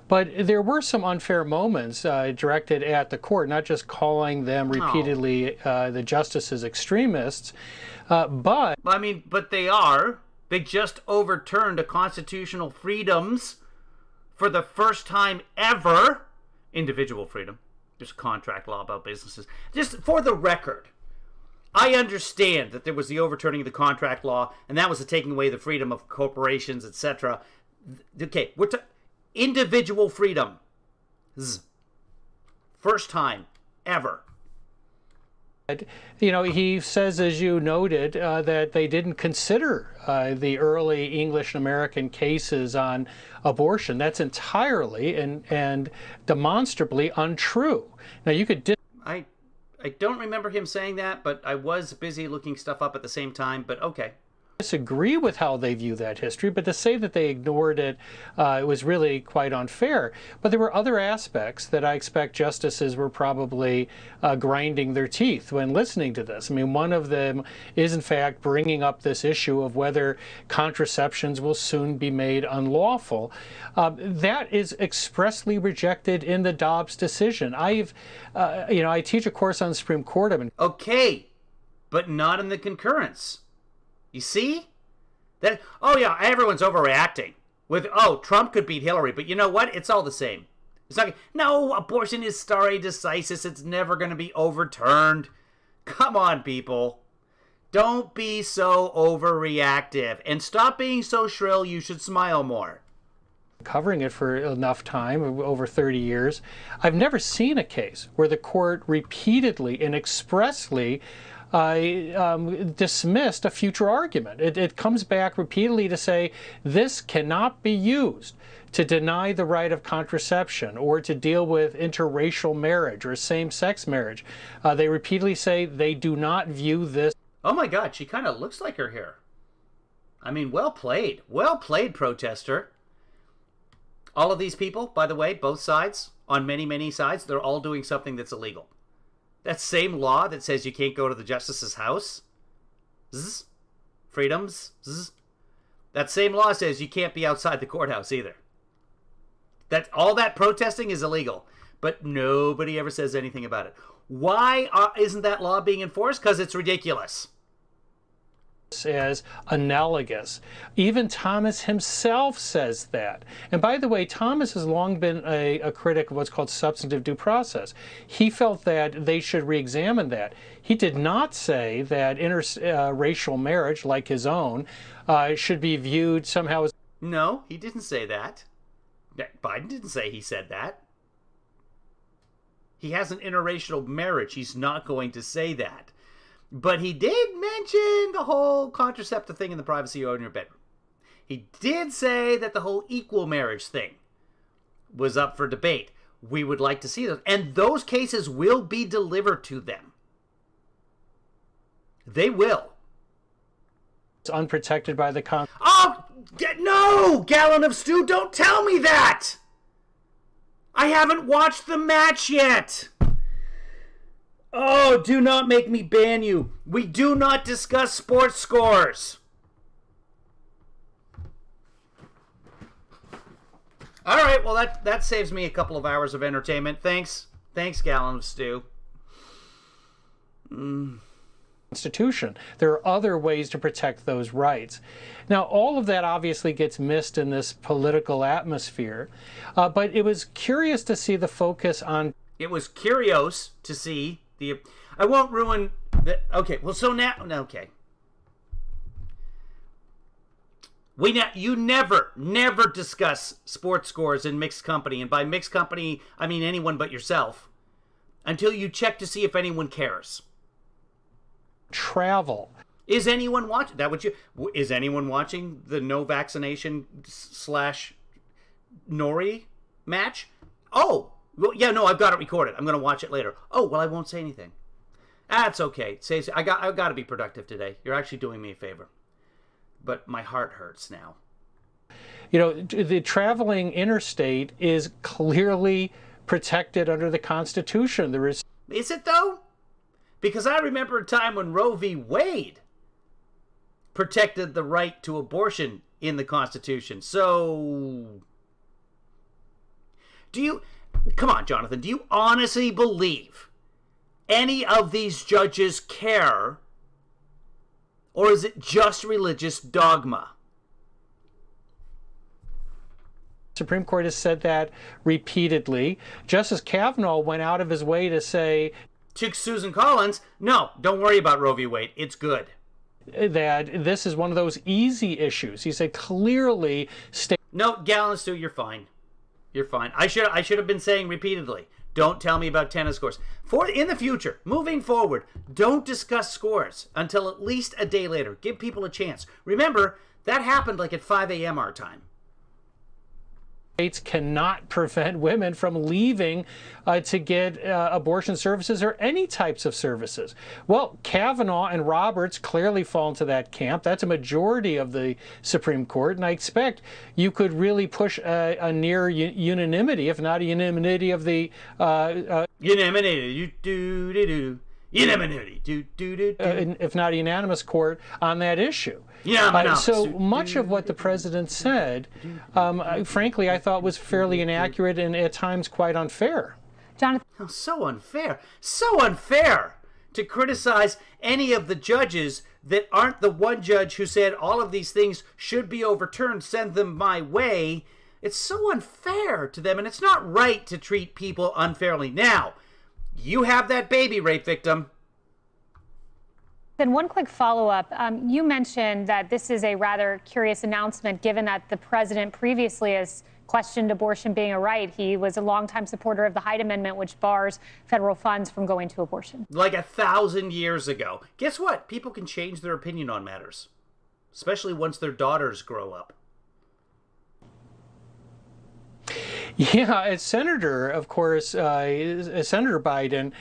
S5: but there were some unfair moments directed at the court, not just calling them repeatedly the justices extremists, but
S1: they just overturned a constitutional freedoms for the first time ever. Individual freedom. There's a contract law about businesses. Just for the record, I understand that there was the overturning of the contract law, and that was the taking away the freedom of corporations, etc. Okay, we're individual freedom. First time ever.
S5: You know, he says, as you noted, that they didn't consider the early English and American cases on abortion. That's entirely and demonstrably untrue. Now, you could.
S1: I don't remember him saying that, but I was busy looking stuff up at the same time. But okay.
S5: Disagree with how they view that history, but to say that they ignored it, it was really quite unfair. But there were other aspects that I expect justices were probably grinding their teeth when listening to this. I mean, one of them is, in fact, bringing up this issue of whether contraceptions will soon be made unlawful. That is expressly rejected in the Dobbs decision. I teach a course on the Supreme Court.
S1: Okay, but not in the concurrence. You see? That everyone's overreacting with Trump could beat Hillary, but you know what? It's all the same. It's not. No, abortion is stare decisis. It's never going to be overturned. Come on, people. Don't be so overreactive and stop being so shrill. You should smile more.
S5: Covering it for enough time, over 30 years, I've never seen a case where the court repeatedly and expressly dismissed a future argument. It comes back repeatedly to say this cannot be used to deny the right of contraception or to deal with interracial marriage or same-sex marriage. They repeatedly say they do not view this.
S1: Oh my God, she kind of looks like her hair. I mean, well played. Well played, protester. All of these people, by the way, both sides, on many, many sides, they're all doing something that's illegal. That same law that says you can't go to the justice's house, freedoms, that same law says you can't be outside the courthouse either. That all that protesting is illegal, but nobody ever says anything about it. Why isn't that law being enforced? Because it's ridiculous.
S5: As analogous. Even Thomas himself says that. And by the way, Thomas has long been a critic of what's called substantive due process. He felt that they should re-examine that. He did not say that interracial marriage, like his own, should be viewed somehow as...
S1: No, he didn't say that. Biden didn't say he said that. He has an interracial marriage. He's not going to say that. But he did mention the whole contraceptive thing in the privacy of your bedroom. He did say that the whole equal marriage thing was up for debate. We would like to see those. And those cases will be delivered to them. They will.
S5: It's unprotected by the Constitution.
S1: Oh, no! Gallon of stew, don't tell me that! I haven't watched the match yet! Oh, do not make me ban you. We do not discuss sports scores. All right, well, that saves me a couple of hours of entertainment. Thanks, Gallon of Stew.
S5: Constitution. There are other ways to protect those rights. Now, all of that obviously gets missed in this political atmosphere, but it was curious to see the focus on...
S1: It was curious to see the... I won't ruin... Okay, well, so now... Okay. You never discuss sports scores in mixed company, and by mixed company, I mean anyone but yourself, until you check to see if anyone cares.
S5: Travel.
S1: Is anyone watching? Is anyone watching the no vaccination / Nori match? Oh, well, yeah, no, I've got it recorded. I'm going to watch it later. Oh, well, I won't say anything. That's okay. I've got to be productive today. You're actually doing me a favor. But my heart hurts now.
S5: You know, the traveling interstate is clearly protected under the Constitution.
S1: Is it, though? Because I remember a time when Roe v. Wade protected the right to abortion in the Constitution. So, come on, Jonathan, do you honestly believe any of these judges care, or is it just religious dogma?
S5: Supreme Court has said that repeatedly. Justice Kavanaugh went out of his way to say...
S1: To Susan Collins, no, don't worry about Roe v. Wade. It's good.
S5: That this is one of those easy issues. He said clearly...
S1: No, Gallon Stew, you're fine. You're fine. I should have been saying repeatedly, don't tell me about tennis scores. In the future, moving forward, don't discuss scores until at least a day later. Give people a chance. Remember, that happened like at 5 a.m. our time.
S5: States cannot prevent women from leaving to get abortion services or any types of services. Well, Kavanaugh and Roberts clearly fall into that camp. That's a majority of the Supreme Court, and I expect you could really push a near unanimity, if not a unanimity of the...
S1: Unanimity,
S5: if not a unanimous court on that issue. So much of what the president said, frankly, I thought was fairly inaccurate and at times quite unfair.
S4: Jonathan.
S1: Oh, so unfair to criticize any of the judges that aren't the one judge who said all of these things should be overturned, send them my way. It's so unfair to them, and it's not right to treat people unfairly. Now, you have that baby rape victim.
S4: Then one quick follow-up. You mentioned that this is a rather curious announcement, given that the president previously has questioned abortion being a right. He was a longtime supporter of the Hyde Amendment, which bars federal funds from going to abortion.
S1: Like 1,000 years ago. Guess what? People can change their opinion on matters, especially once their daughters grow up.
S5: Yeah, as senator, of course, Senator Biden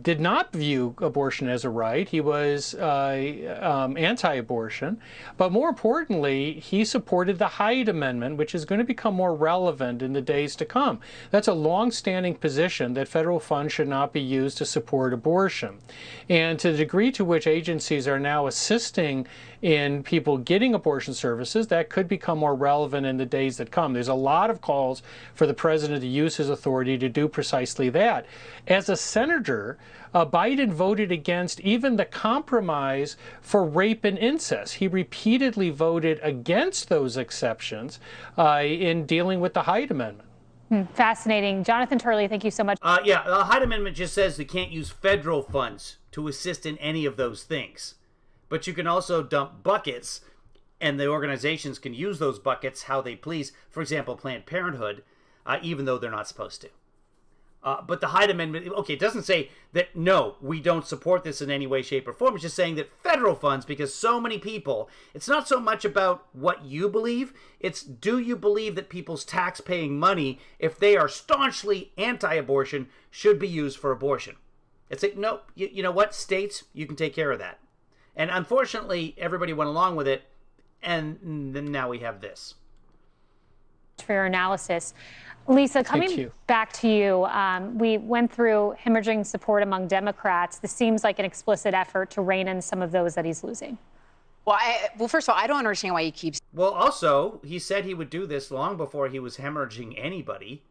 S5: did not view abortion as a right. He was anti-abortion. But more importantly, he supported the Hyde Amendment, which is going to become more relevant in the days to come. That's a long-standing position that federal funds should not be used to support abortion. And to the degree to which agencies are now assisting in people getting abortion services, that could become more relevant in the days that come. There's a lot of calls for the president to use his authority to do precisely that. As a senator, Biden voted against even the compromise for rape and incest. He repeatedly voted against those exceptions in dealing with the Hyde Amendment.
S4: Fascinating. Jonathan Turley, thank you so much.
S1: Yeah, the Hyde Amendment just says they can't use federal funds to assist in any of those things. But you can also dump buckets, and the organizations can use those buckets how they please. For example, Planned Parenthood, even though they're not supposed to. But the Hyde Amendment, okay, it doesn't say that, no, we don't support this in any way, shape, or form. It's just saying that federal funds, because so many people, it's not so much about what you believe, it's do you believe that people's tax-paying money, if they are staunchly anti-abortion, should be used for abortion. It's like, no, you know what, states, you can take care of that. And unfortunately, everybody went along with it, and then now we have this.
S4: For your analysis. Lisa, coming back to you, we went through hemorrhaging support among Democrats. This seems like an explicit effort to rein in some of those that he's losing.
S6: Well, first of all, I don't understand why he keeps...
S1: Well, also, he said he would do this long before he was hemorrhaging anybody.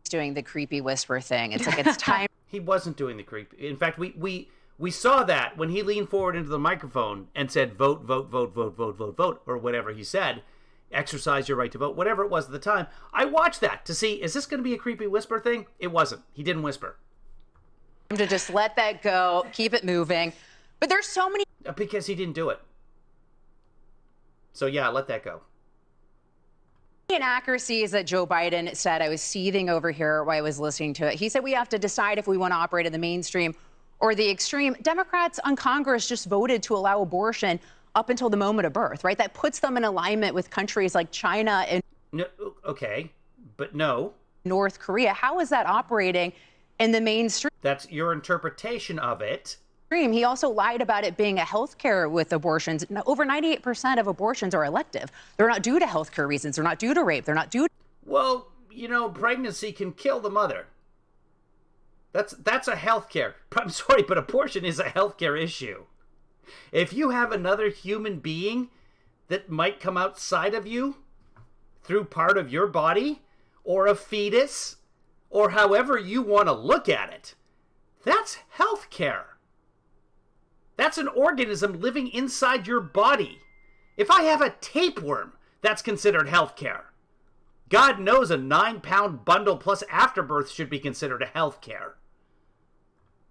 S6: ...doing the creepy whisper thing. It's like it's time...
S1: He wasn't doing the creepy... In fact, we saw that when he leaned forward into the microphone and said, vote, vote, vote, vote, vote, vote, vote, or whatever he said, exercise your right to vote, whatever it was at the time. I watched that to see, is this going to be a creepy whisper thing? It wasn't. He didn't whisper.
S6: To just let that go, keep it moving. But there's so many...
S1: Because he didn't do it. So yeah, let that go.
S6: Inaccuracies that Joe Biden said. I was seething over here while I was listening to it. He said we have to decide if we want to operate in the mainstream or the extreme. Democrats on Congress just voted to allow abortion up until the moment of birth, right? That puts them in alignment with countries like China and
S1: no, okay, but no.
S6: North Korea. How is that operating in the mainstream?
S1: That's your interpretation of it.
S6: He also lied about it being a health care with abortions. Over 98% of abortions are elective. They're not due to health care reasons. They're not due to rape. They're not due to...
S1: Well, you know, pregnancy can kill the mother. That's a health care. I'm sorry, but abortion is a health care issue. If you have another human being that might come outside of you through part of your body or a fetus or however you want to look at it, that's health care. That's an organism living inside your body. If I have a tapeworm, that's considered health care. God knows a 9-pound bundle plus afterbirth should be considered a health care.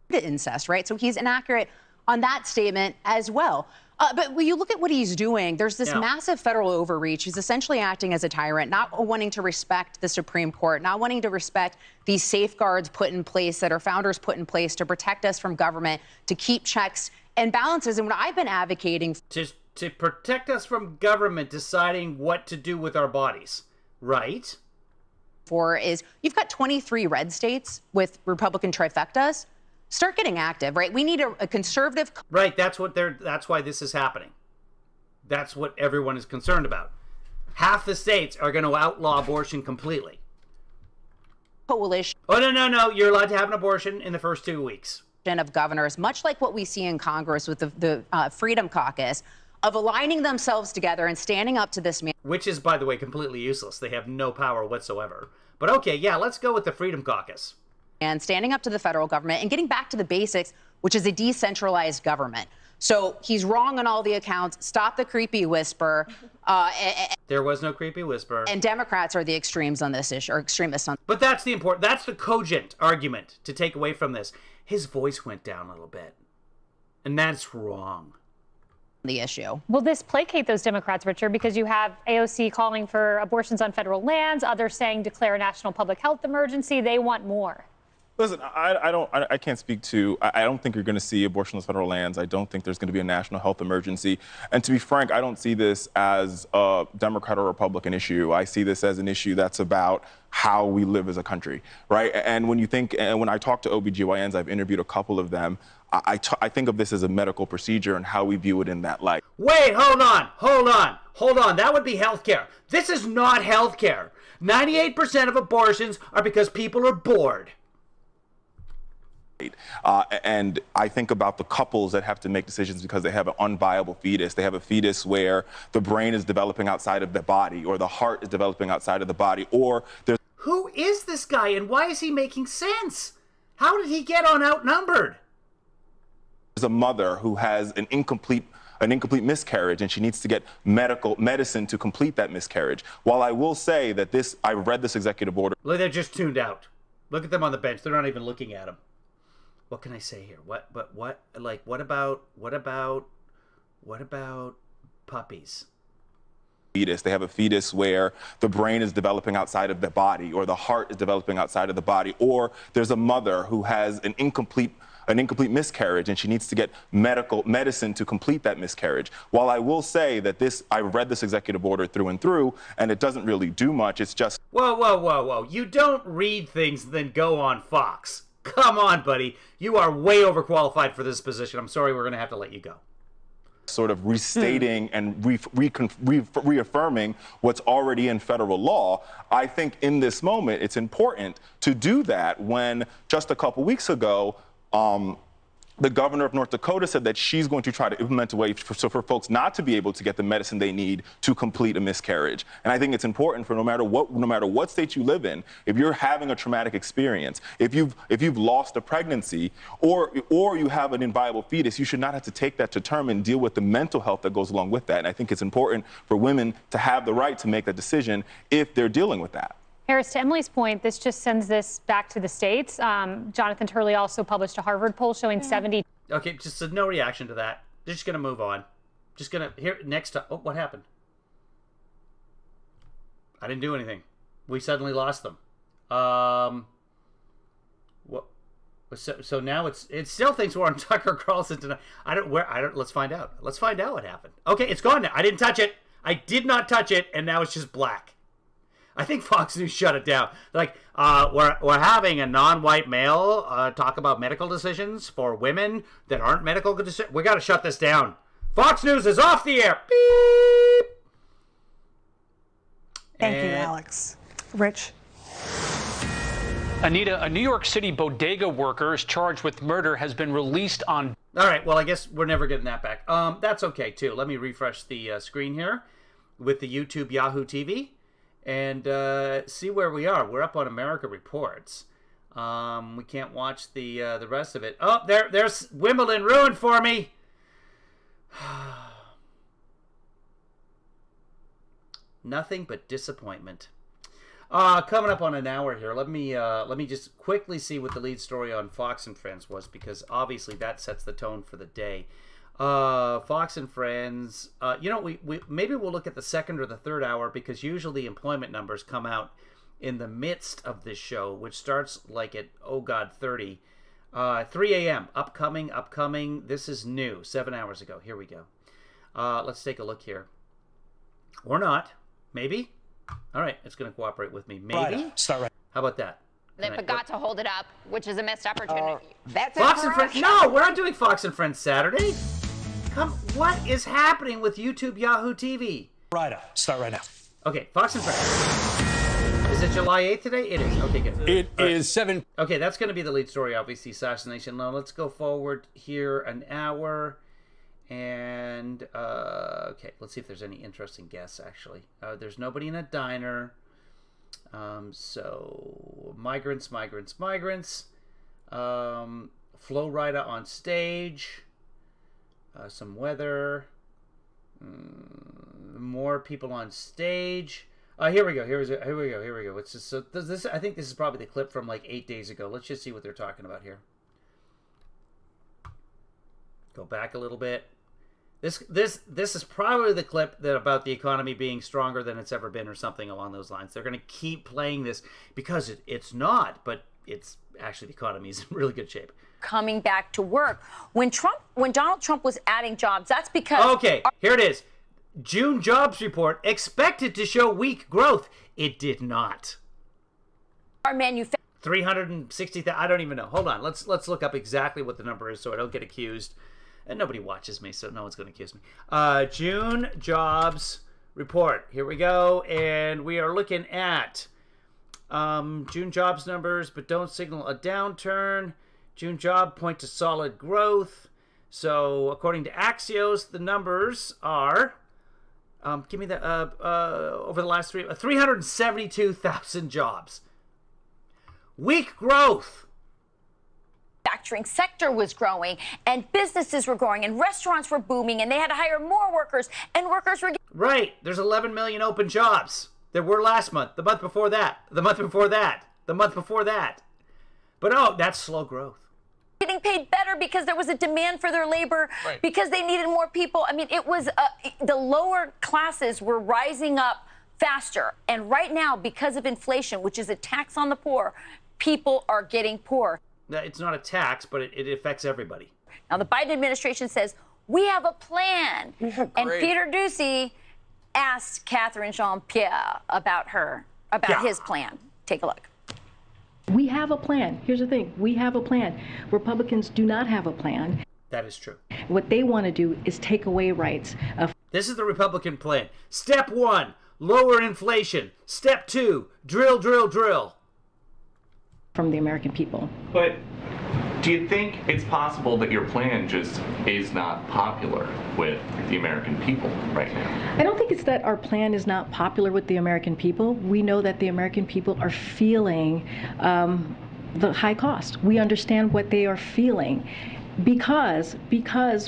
S6: Incest, right? So he's inaccurate on that statement as well. But when you look at what he's doing, there's this massive federal overreach. He's essentially acting as a tyrant, not wanting to respect the Supreme Court, not wanting to respect these safeguards put in place that our founders put in place to protect us from government, to keep checks and balances. And what I've been advocating
S1: to protect us from government deciding what to do with our bodies, right?
S6: For is you've got 23 red states with Republican trifectas. Start getting active, right? We need a conservative...
S1: Right, that's why this is happening. That's what everyone is concerned about. Half the states are going to outlaw abortion completely.
S6: Coalition.
S1: Oh, no, you're allowed to have an abortion in the first 2 weeks.
S6: Of governors, much like what we see in Congress with the Freedom Caucus, of aligning themselves together and standing up to this man.
S1: Which is, by the way, completely useless. They have no power whatsoever. But okay, yeah, let's go with the Freedom Caucus.
S6: And standing up to the federal government and getting back to the basics, which is a decentralized government. So he's wrong on all the accounts. Stop the creepy whisper.
S1: There was no creepy whisper.
S6: And Democrats are the extremes on this issue, or extremists on.
S1: But that's the cogent argument to take away from this. His voice went down a little bit. And that's wrong.
S6: The issue.
S4: Will this placate those Democrats, Richard? Because you have AOC calling for abortions on federal lands, others saying declare a national public health emergency. They want more.
S7: Listen, I can't speak to, I don't think you're going to see abortionless federal lands. I don't think there's going to be a national health emergency. And to be frank, I don't see this as a Democrat or Republican issue. I see this as an issue that's about how we live as a country, right? And when you think, and when I talk to OBGYNs, I've interviewed a couple of them, I think of this as a medical procedure and how we view it in that light.
S1: Wait, hold on. That would be healthcare. This is not healthcare. 98% of abortions are because people are bored.
S7: And I think about the couples that have to make decisions because they have an unviable fetus. They have a fetus where the brain is developing outside of the body, or the heart is developing outside of the body, or there's...
S1: Who is this guy and why is he making sense? How did he get on Outnumbered?
S7: There's a mother who has an incomplete miscarriage, and she needs to get medicine to complete that miscarriage. While I will say that I read this executive order.
S1: Look, they're just tuned out. Look at them on the bench. They're not even looking at him. What can I say here? What about puppies?
S7: Fetus. They have a fetus where the brain is developing outside of the body, or the heart is developing outside of the body, or there's a mother who has an incomplete miscarriage, and she needs to get medicine to complete that miscarriage. While I will say that I read this executive order through and through, and it doesn't really do much. It's just...
S1: Whoa. You don't read things and then go on Fox. Come on, buddy. You are way overqualified for this position. I'm sorry, we're going to have to let you go.
S7: Sort of restating and reaffirming what's already in federal law. I think in this moment, it's important to do that when just a couple weeks ago, the governor of North Dakota said that she's going to try to implement a way for folks not to be able to get the medicine they need to complete a miscarriage. And I think it's important for no matter what state you live in, if you're having a traumatic experience, if you've lost a pregnancy, or you have an inviable fetus, you should not have to take that to term and deal with the mental health that goes along with that. And I think it's important for women to have the right to make that decision if they're dealing with that.
S4: Harris, to Emily's point, this just sends this back to the states. Jonathan Turley also published a Harvard poll showing 70.
S1: Okay, just no reaction to that. They're just going to move on. Just going to, here, next time. Oh, what happened? I didn't do anything. We suddenly lost them. What? So now it still thinks we're on Tucker Carlson tonight. Let's find out. Let's find out what happened. Okay, it's gone now. I didn't touch it. I did not touch it, and now it's just black. I think Fox News shut it down. Like, we're having a non-white male talk about medical decisions for women that aren't medical decisions. We got to shut this down. Fox News is off the air. Beep.
S8: Thank you, Alex. Rich.
S9: Anita, a New York City bodega worker is charged with murder has been released on...
S1: All right, well, I guess we're never getting that back. That's okay, too. Let me refresh the screen here with the YouTube Yahoo TV. And see where we are. We're up on America Reports. We can't watch the rest of it. Oh, there's Wimbledon ruined for me. Nothing but disappointment. Coming up on an hour here. Let me just quickly see what the lead story on Fox and Friends was, because obviously that sets the tone for the day. Fox and Friends, we maybe we'll look at the second or the third hour, because usually employment numbers come out in the midst of this show, which starts like at 30. 3 a.m. upcoming. This is new, 7 hours ago. Here we go. Let's take a look here. Or not. Maybe. All right, it's going to cooperate with me. Maybe.
S8: Right. Start right.
S1: How about that?
S10: They forgot to hold it up, which is a missed opportunity.
S11: That's
S1: Fox and Friends. No, we're not doing Fox and Friends Saturday. What is happening with YouTube Yahoo TV?
S8: Right. Start right now.
S1: Okay, Fox and Friends. Is it July 8th today? It is. Okay, good.
S8: It is 7.
S1: Okay, that's going to be the lead story, obviously, assassination. Now, let's go forward here an hour. And, okay, let's see if there's any interesting guests, actually. There's nobody in a diner. So, migrants. Flo Rida on stage. Some weather. More people on stage. Here we go. Here we go. It's just, so this. I think this is probably the clip from like 8 days ago. Let's just see what they're talking about here. Go back a little bit. This is probably the clip that about the economy being stronger than it's ever been, or something along those lines. They're going to keep playing this because it's not. But it's actually the economy is in really good shape.
S11: Coming back to work. When Donald Trump was adding jobs, that's because...
S1: Okay, here it is. June jobs report expected to show weak growth. It did not.
S11: Our
S1: 360,000. I don't even know. Hold on. Let's look up exactly what the number is so I don't get accused. And nobody watches me, so no one's going to accuse me. June jobs report. Here we go. And we are looking at June jobs numbers, but don't signal a downturn. June job point to solid growth. So according to Axios, the numbers are, give me the, over the last 372,000 jobs. Weak growth.
S11: Manufacturing sector was growing, and businesses were growing, and restaurants were booming, and they had to hire more workers, and workers were...
S1: Right. There's 11 million open jobs. There were last month, the month before that, the month before that, the month before that. But oh, that's slow growth.
S11: Getting paid better because there was a demand for their labor, because they needed more people. I mean, it was the lower classes were rising up faster. And right now, because of inflation, which is a tax on the poor, people are getting poor.
S1: It's not a tax, but it affects everybody.
S11: Now, the Biden administration says, we have a plan. And Peter Doocy asked Catherine Jean-Pierre about his plan. Take a look.
S12: We have a plan. Here's the thing. We have a plan. Republicans do not have a plan.
S1: That is true.
S12: What they want to do is take away rights.
S1: This is the Republican plan. Step 1, lower inflation. Step 2, drill, drill, drill.
S12: From the American people.
S13: But do you think it's possible that your plan just is not popular with the American people right now?
S12: I don't think it's that our plan is not popular with the American people. We know that the American people are feeling the high cost. We understand what they are feeling. Because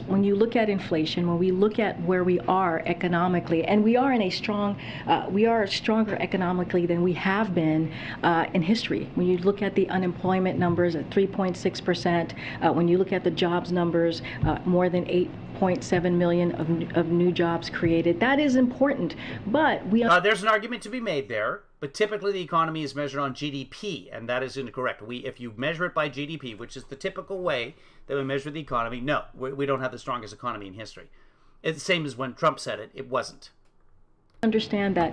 S12: when you look at inflation, when we look at where we are economically, and we are stronger economically than we have been in history. When you look at the unemployment numbers at 3.6%, when you look at the jobs numbers, more than 8.7 million of new jobs created, that is important. But
S1: there's an argument to be made there. But typically the economy is measured on GDP, and that is incorrect. If you measure it by GDP, which is the typical way that we measure the economy, no, we don't have the strongest economy in history. It's the same as when Trump said it. It wasn't.
S12: Understand that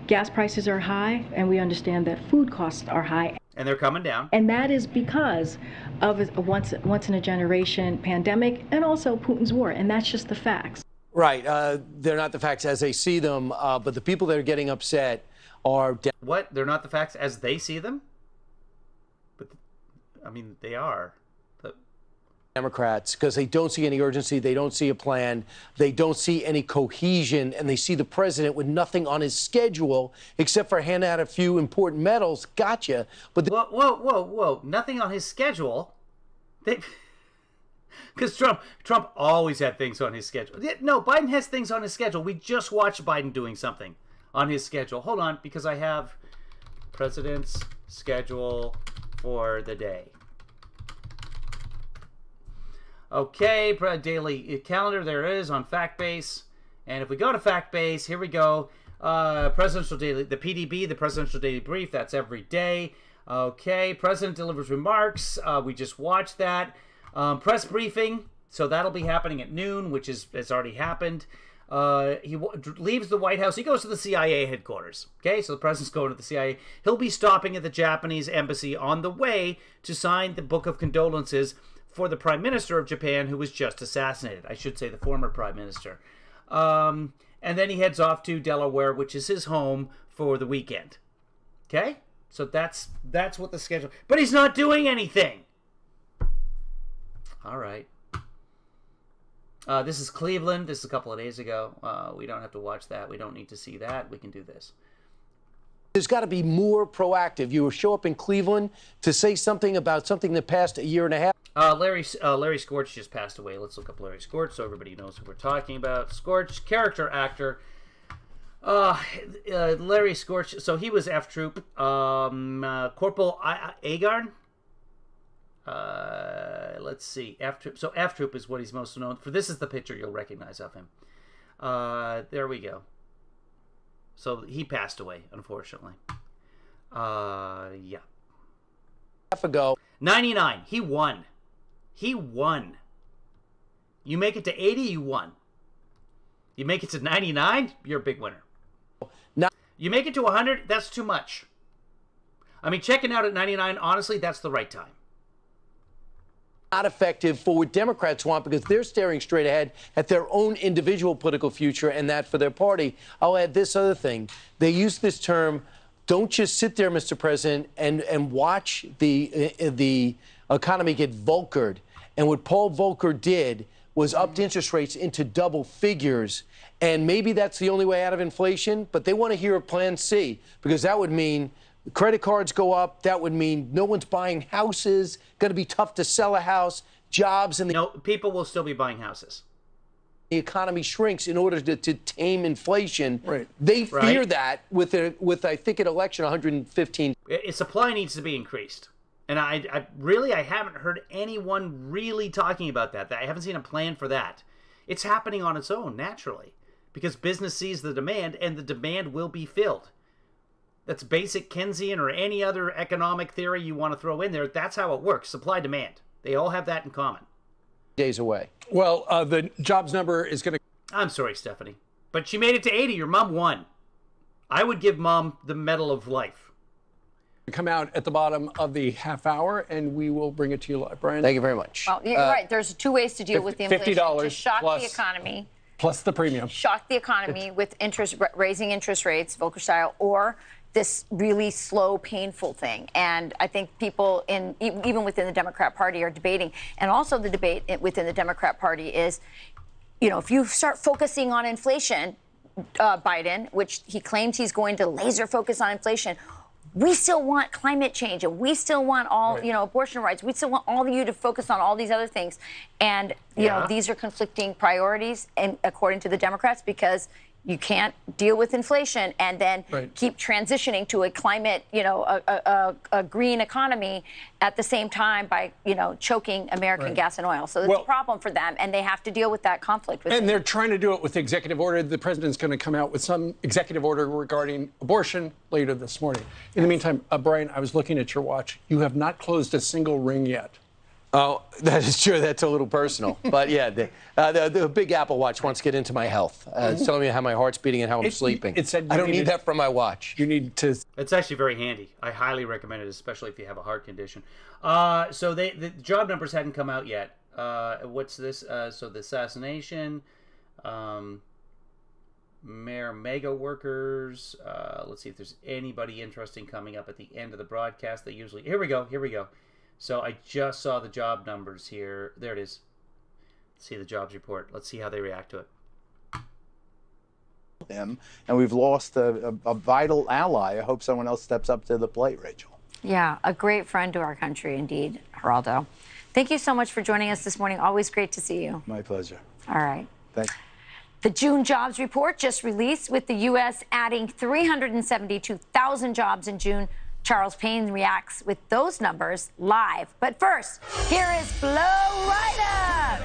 S12: gas prices are high, and we understand that food costs are high.
S1: And they're coming down.
S12: And that is because of a once-in-a-generation pandemic and also Putin's war, and that's just the facts.
S14: Right. They're not the facts as they see them, but the people that are getting upset are...
S1: What? They're not the facts as they see them? But, I mean, they are.
S14: Democrats, because they don't see any urgency, they don't see a plan, they don't see any cohesion, and they see the president with nothing on his schedule except for hand out a few important medals. Gotcha. But
S1: whoa. Nothing on his schedule? Because Trump always had things on his schedule. No, Biden has things on his schedule. We just watched Biden doing something on his schedule. Hold on, because I have president's schedule for the day. Okay, daily calendar, there it is on FactBase. And if we go to FactBase, here we go. Presidential daily, the PDB, the presidential daily brief, that's every day. Okay, president delivers remarks. We just watched that. Press briefing, so that'll be happening at noon, which has already happened. He leaves the White House. He goes to the CIA headquarters. Okay, so the president's going to the CIA. He'll be stopping at the Japanese embassy on the way to sign the book of condolences for the Prime Minister of Japan, who was just assassinated. I should say the former Prime Minister. And then he heads off to Delaware, which is his home, for the weekend. Okay? So that's what the schedule... But he's not doing anything! All right. This is Cleveland. This is a couple of days ago. We don't have to watch that. We don't need to see that. We can do this.
S14: There's got to be more proactive. You show up in Cleveland to say something about something that passed a year and a half.
S1: Larry Scorch just passed away. Let's look up Larry Scorch so everybody knows who we're talking about. Scorch, character actor. Larry Scorch. So he was F Troop. Corporal Agarn. Let's see. F Troop. So F Troop is what he's most known for. This is the picture you'll recognize of him. There we go. So he passed away, unfortunately. Yeah.
S14: ago.
S1: 99. He won. He won. You make it to 80, you won. You make it to 99, you're a big winner. You make it to 100, that's too much. I mean, checking out at 99, honestly, that's the right time.
S14: Not effective for what Democrats want because they're staring straight ahead at their own individual political future and that for their party. I'll add this other thing. They use this term, don't just sit there, Mr. President, and watch the economy get Volckered. And what Paul Volcker did was upped interest rates into double figures. And maybe that's the only way out of inflation, but they want to hear a plan C because that would mean credit cards go up. That would mean no one's buying houses, going to be tough to sell a house, jobs. And
S1: no, people will still be buying houses.
S14: The economy shrinks in order to tame inflation. Right. They fear that with I think, an election 115.
S1: Supply needs to be increased. And I haven't heard anyone really talking about that. I haven't seen a plan for that. It's happening on its own, naturally, because business sees the demand, and the demand will be filled. That's basic Keynesian or any other economic theory you want to throw in there. That's how it works. Supply, demand. They all have that in common.
S14: Days away.
S15: Well, the jobs number is going to...
S1: I'm sorry, Stephanie. But she made it to 80. Your mom won. I would give Mom the Medal of Life.
S15: Come out at the bottom of the half hour, and we will bring it to you live. Brian?
S14: Thank you very much.
S11: Well, you're right. There's two ways to deal with the inflation.
S15: $50
S11: to shock
S15: plus,
S11: the economy.
S15: Plus the premium.
S11: Shock the economy with raising interest rates, Volcker style, or this really slow, painful thing. And I think people even within the Democrat Party are debating. And also the debate within the Democrat Party is, if you start focusing on inflation, Biden, which he claims he's going to laser focus on inflation, we still want climate change, and we still want all, abortion rights. We still want all of you to focus on all these other things. And, these are conflicting priorities, and according to the Democrats, because you can't deal with inflation and then keep transitioning to a climate, a green economy at the same time by, choking American gas and oil. So it's a problem for them, and they have to deal with that conflict.
S15: And they're trying to do it with the executive order. The president's going to come out with some executive order regarding abortion later this morning. In the meantime, Brian, I was looking at your watch. You have not closed a single ring yet.
S14: Oh, that is true. That's a little personal. But yeah, the Big Apple Watch wants to get into my health. It's telling me how my heart's beating and how I'm sleeping.
S15: It said
S14: I don't need that from my watch.
S15: You need to.
S1: It's actually very handy. I highly recommend it, especially if you have a heart condition. So the job numbers hadn't come out yet. What's this? So the assassination, Mayor Mega workers. Let's see if there's anybody interesting coming up at the end of the broadcast. They usually. Here we go. So I just saw the job numbers here. There it is. Let's see the jobs report. Let's see how they react to it.
S16: And we've lost a vital ally. I hope someone else steps up to the plate, Rachel.
S11: Yeah, a great friend to our country, indeed, Geraldo. Thank you so much for joining us this morning. Always great to see you.
S16: My pleasure.
S11: All right.
S16: Thanks.
S11: The June jobs report just released, with the U.S. adding 372,000 jobs in June. Charles Payne reacts with those numbers live. But first, here is Flo Rida.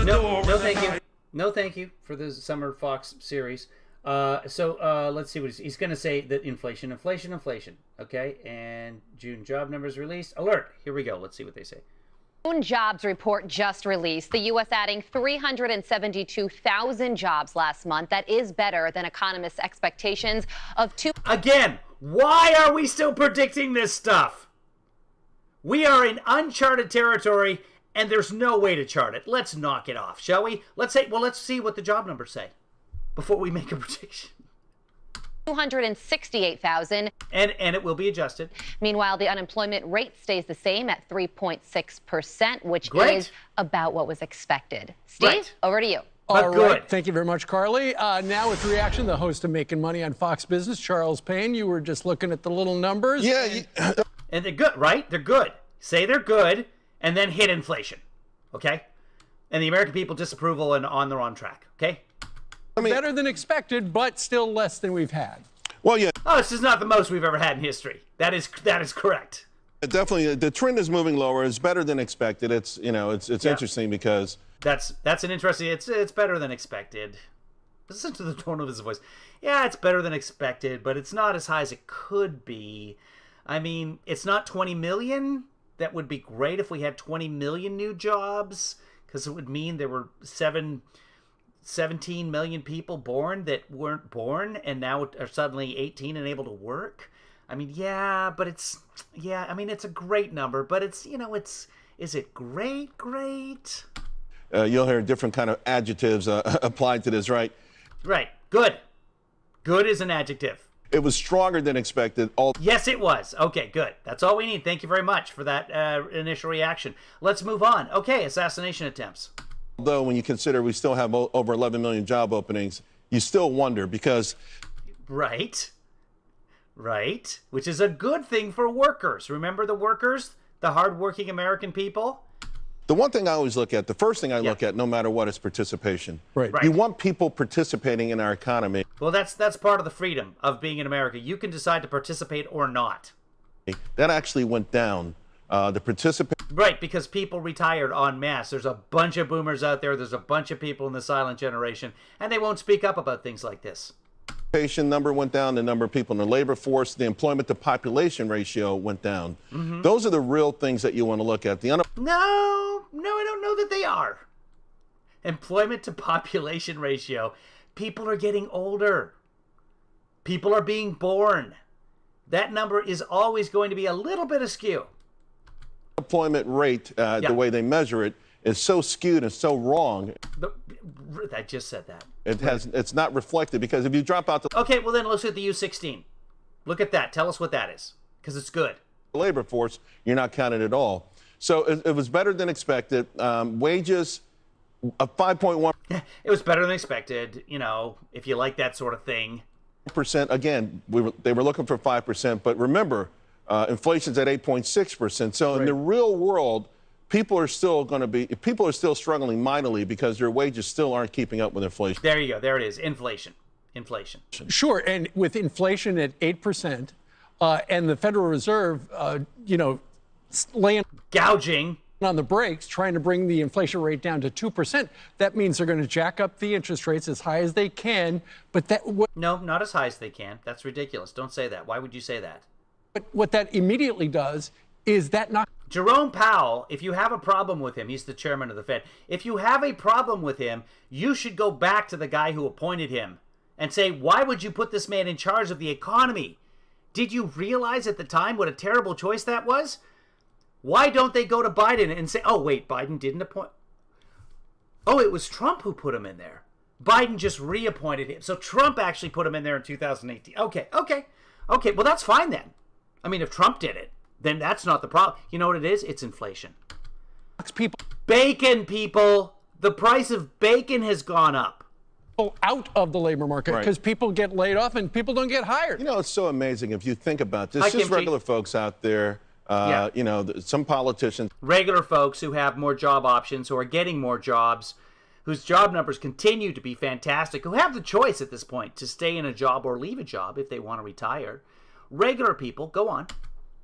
S1: No, thank you. No, thank you for the Summer Fox series. So let's see what he's going to say. That inflation. Okay, and June job numbers released. Alert. Here we go. Let's see what they say.
S17: June jobs report just released. The U.S. adding 372,000 jobs last month. That is better than economists' expectations of
S1: Again, why are we still predicting this stuff? We are in uncharted territory, and there's no way to chart it. Let's knock it off, shall we? Let's see what the job numbers say before we make a prediction.
S17: 268,000.
S1: And it will be adjusted.
S17: Meanwhile, the unemployment rate stays the same at 3.6%, which is about what was expected. Steve, over to you.
S15: All right. Thank you very much, Carly. Now with reaction, the host of Making Money on Fox Business, Charles Payne. You were just looking at the little numbers.
S1: Yeah. And they're good, right? They're good. Say they're good, and then hit inflation. Okay? And the American people disapproval and on they're on track. Okay?
S15: Better than expected, but still less than we've had.
S18: Well, yeah.
S1: Oh, this is not the most we've ever had in history. That is correct.
S18: Definitely, the trend is moving lower. It's better than expected. It's interesting because
S1: that's an interesting. It's better than expected. Listen to the tone of his voice. Yeah, it's better than expected, but it's not as high as it could be. I mean, it's not 20 million. That would be great if we had 20 million new jobs, because it would mean there were 17 million people born that weren't born and now are suddenly 18 and able to work. I mean, yeah, but it's a great number, but it's, is it great?
S18: You'll hear different kind of adjectives applied to this, right?
S1: Right. Good. Good is an adjective.
S18: It was stronger than expected.
S1: Yes, it was. Okay, good. That's all we need. Thank you very much for that initial reaction. Let's move on. Okay, assassination attempts.
S18: Although when you consider we still have over 11 million job openings, you still wonder because...
S1: Right. Which is a good thing for workers. Remember the workers? The hardworking American people?
S18: The one thing I always look at, the first thing I look at, no matter what, is participation.
S15: Right.
S18: You want people participating in our economy.
S1: Well, that's part of the freedom of being in America. You can decide to participate or not.
S18: That actually went down.
S1: Right, because people retired en masse. There's a bunch of boomers out there. There's a bunch of people in the silent generation, and they won't speak up about things like this.
S18: Participation number went down, the number of people in the labor force, the employment to population ratio went down. Those are the real things that you want to look at. No,
S1: I don't know that they are. Employment to population ratio. People are getting older. People are being born. That number is always going to be a little bit askew.
S18: Employment rate, the way they measure it, is so skewed and so wrong.
S1: I just said that.
S18: It's not reflected, because if you drop out the...
S1: Okay, well then let's look at the U16. Look at that. Tell us what that is, because it's good.
S18: Labor force, you're not counted at all. So it was better than expected. Wages of 5.1%.
S1: It was better than expected, if you like that sort of thing.
S18: Again, they were looking for 5%, but remember, inflation's at 8.6%. So in the real world, people are still struggling mightily because their wages still aren't keeping up with inflation.
S1: There you go. There it is. Inflation.
S15: Sure. And with inflation at 8%, and the Federal Reserve,
S1: gouging
S15: on the brakes, trying to bring the inflation rate down to 2%, that means they're going to jack up the interest rates as high as they can. But
S1: no, not as high as they can. That's ridiculous. Don't say that. Why would you say that?
S15: But what that immediately does is that not...
S1: Jerome Powell, if you have a problem with him, he's the chairman of the Fed. If you have a problem with him, you should go back to the guy who appointed him and say, why would you put this man in charge of the economy? Did you realize at the time what a terrible choice that was? Why don't they go to Biden and say, oh, wait, Biden didn't appoint... Oh, it was Trump who put him in there. Biden just reappointed him. So Trump actually put him in there in 2018. Okay. Well, that's fine then. I mean, if Trump did it, then that's not the problem. You know what it is? It's inflation. Bacon, people. The price of bacon has gone up.
S15: Out of the labor market because people get laid off and people don't get hired.
S18: It's so amazing if you think about this. Just regular folks out there, some politicians.
S1: Regular folks who have more job options, who are getting more jobs, whose job numbers continue to be fantastic, who have the choice at this point to stay in a job or leave a job if they want to retire. Regular people, go on.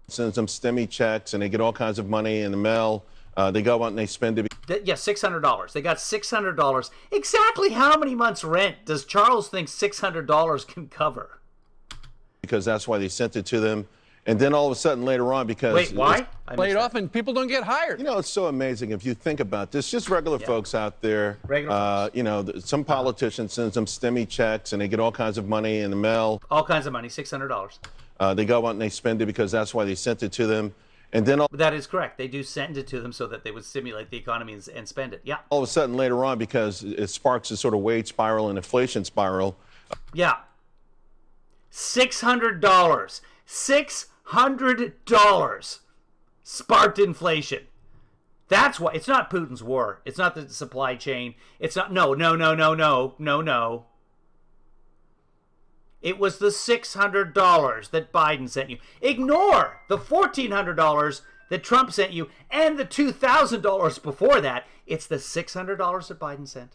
S18: Send some STEMI checks and they get all kinds of money in the mail. They go out and they spend it.
S1: Yeah, $600. They got $600. Exactly how many months' rent does Charles think $600 can cover?
S18: Because that's why they sent it to them. And then all of a sudden later on, because...
S1: Wait, why?
S15: Laid off and people don't get hired.
S18: It's so amazing if you think about this. Just regular folks out there. Some politicians send some STEMI checks and they get all kinds of money in the mail.
S1: All kinds of money, $600.
S18: They go out and they spend it because that's why they sent it to them. And then
S1: that is correct. They do send it to them so that they would stimulate the economy and spend it. Yeah.
S18: All of a sudden later on, because it sparks a sort of wage spiral and inflation spiral.
S1: Yeah. $600. $600 sparked inflation. That's why. It's not Putin's war. It's not the supply chain. It's not. No. It was the $600 that Biden sent you. Ignore the $1,400 that Trump sent you and the $2,000 before that. It's the $600 that Biden sent.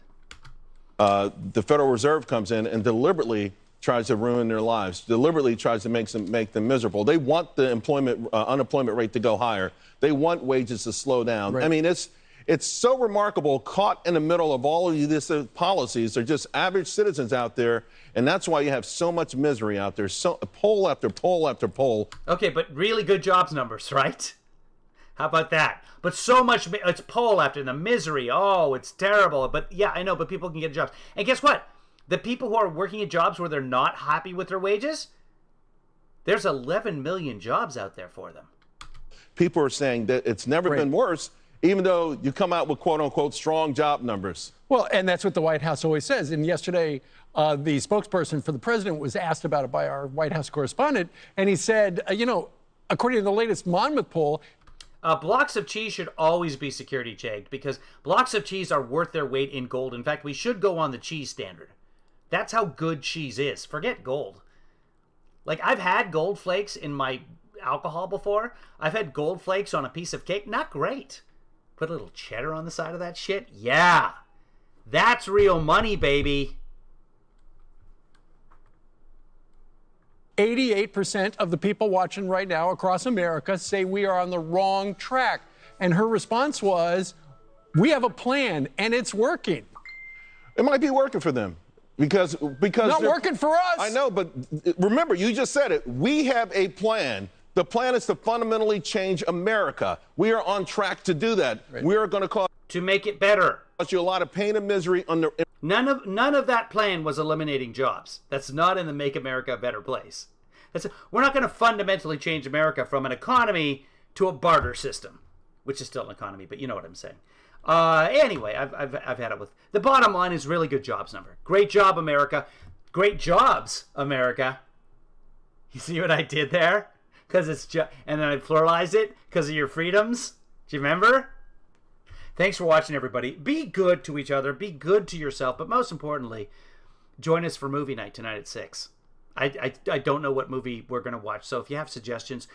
S18: The Federal Reserve comes in and deliberately tries to ruin their lives, deliberately tries to make them miserable. They want the unemployment rate to go higher. They want wages to slow down. Right. I mean, It's so remarkable, caught in the middle of all of these policies. They're just average citizens out there, and that's why you have so much misery out there. So poll after poll after poll.
S1: Okay, but really good jobs numbers, right? How about that? But so much, it's poll after the misery. Oh, it's terrible. But yeah, I know, but people can get jobs. And guess what? The people who are working at jobs where they're not happy with their wages, there's 11 million jobs out there for them.
S18: People are saying that it's never been worse, even though you come out with quote-unquote strong job numbers.
S15: Well, and that's what the White House always says. And yesterday, the spokesperson for the president was asked about it by our White House correspondent, and he said, according to the latest Monmouth poll,
S1: blocks of cheese should always be security checked because blocks of cheese are worth their weight in gold. In fact, we should go on the cheese standard. That's how good cheese is. Forget gold. Like, I've had gold flakes in my alcohol before. I've had gold flakes on a piece of cake. Not great. Put a little cheddar on the side of that shit. Yeah. That's real money, baby.
S15: 88% of the people watching right now across America say we are on the wrong track. And her response was, we have a plan and it's working.
S18: It might be working for them because
S15: not working for us.
S18: I know, but remember, you just said it. We have a plan. The plan is to fundamentally change America. We are on track to do that. Right. We are going to cause
S1: to make it better.
S18: Cause you a lot of pain and misery under.
S1: None of that plan was eliminating jobs. That's not in the Make America a Better Place. We're not going to fundamentally change America from an economy to a barter system, which is still an economy, but you know what I'm saying. Anyway, I've had it with. The bottom line is really good jobs number. Great job, America. Great jobs, America. You see what I did there? Because it's and then I pluralized it because of your freedoms. Do you remember? Thanks for watching, everybody. Be good to each other. Be good to yourself. But most importantly, join us for movie night tonight at 6. I don't know what movie we're going to watch. So if you have suggestions,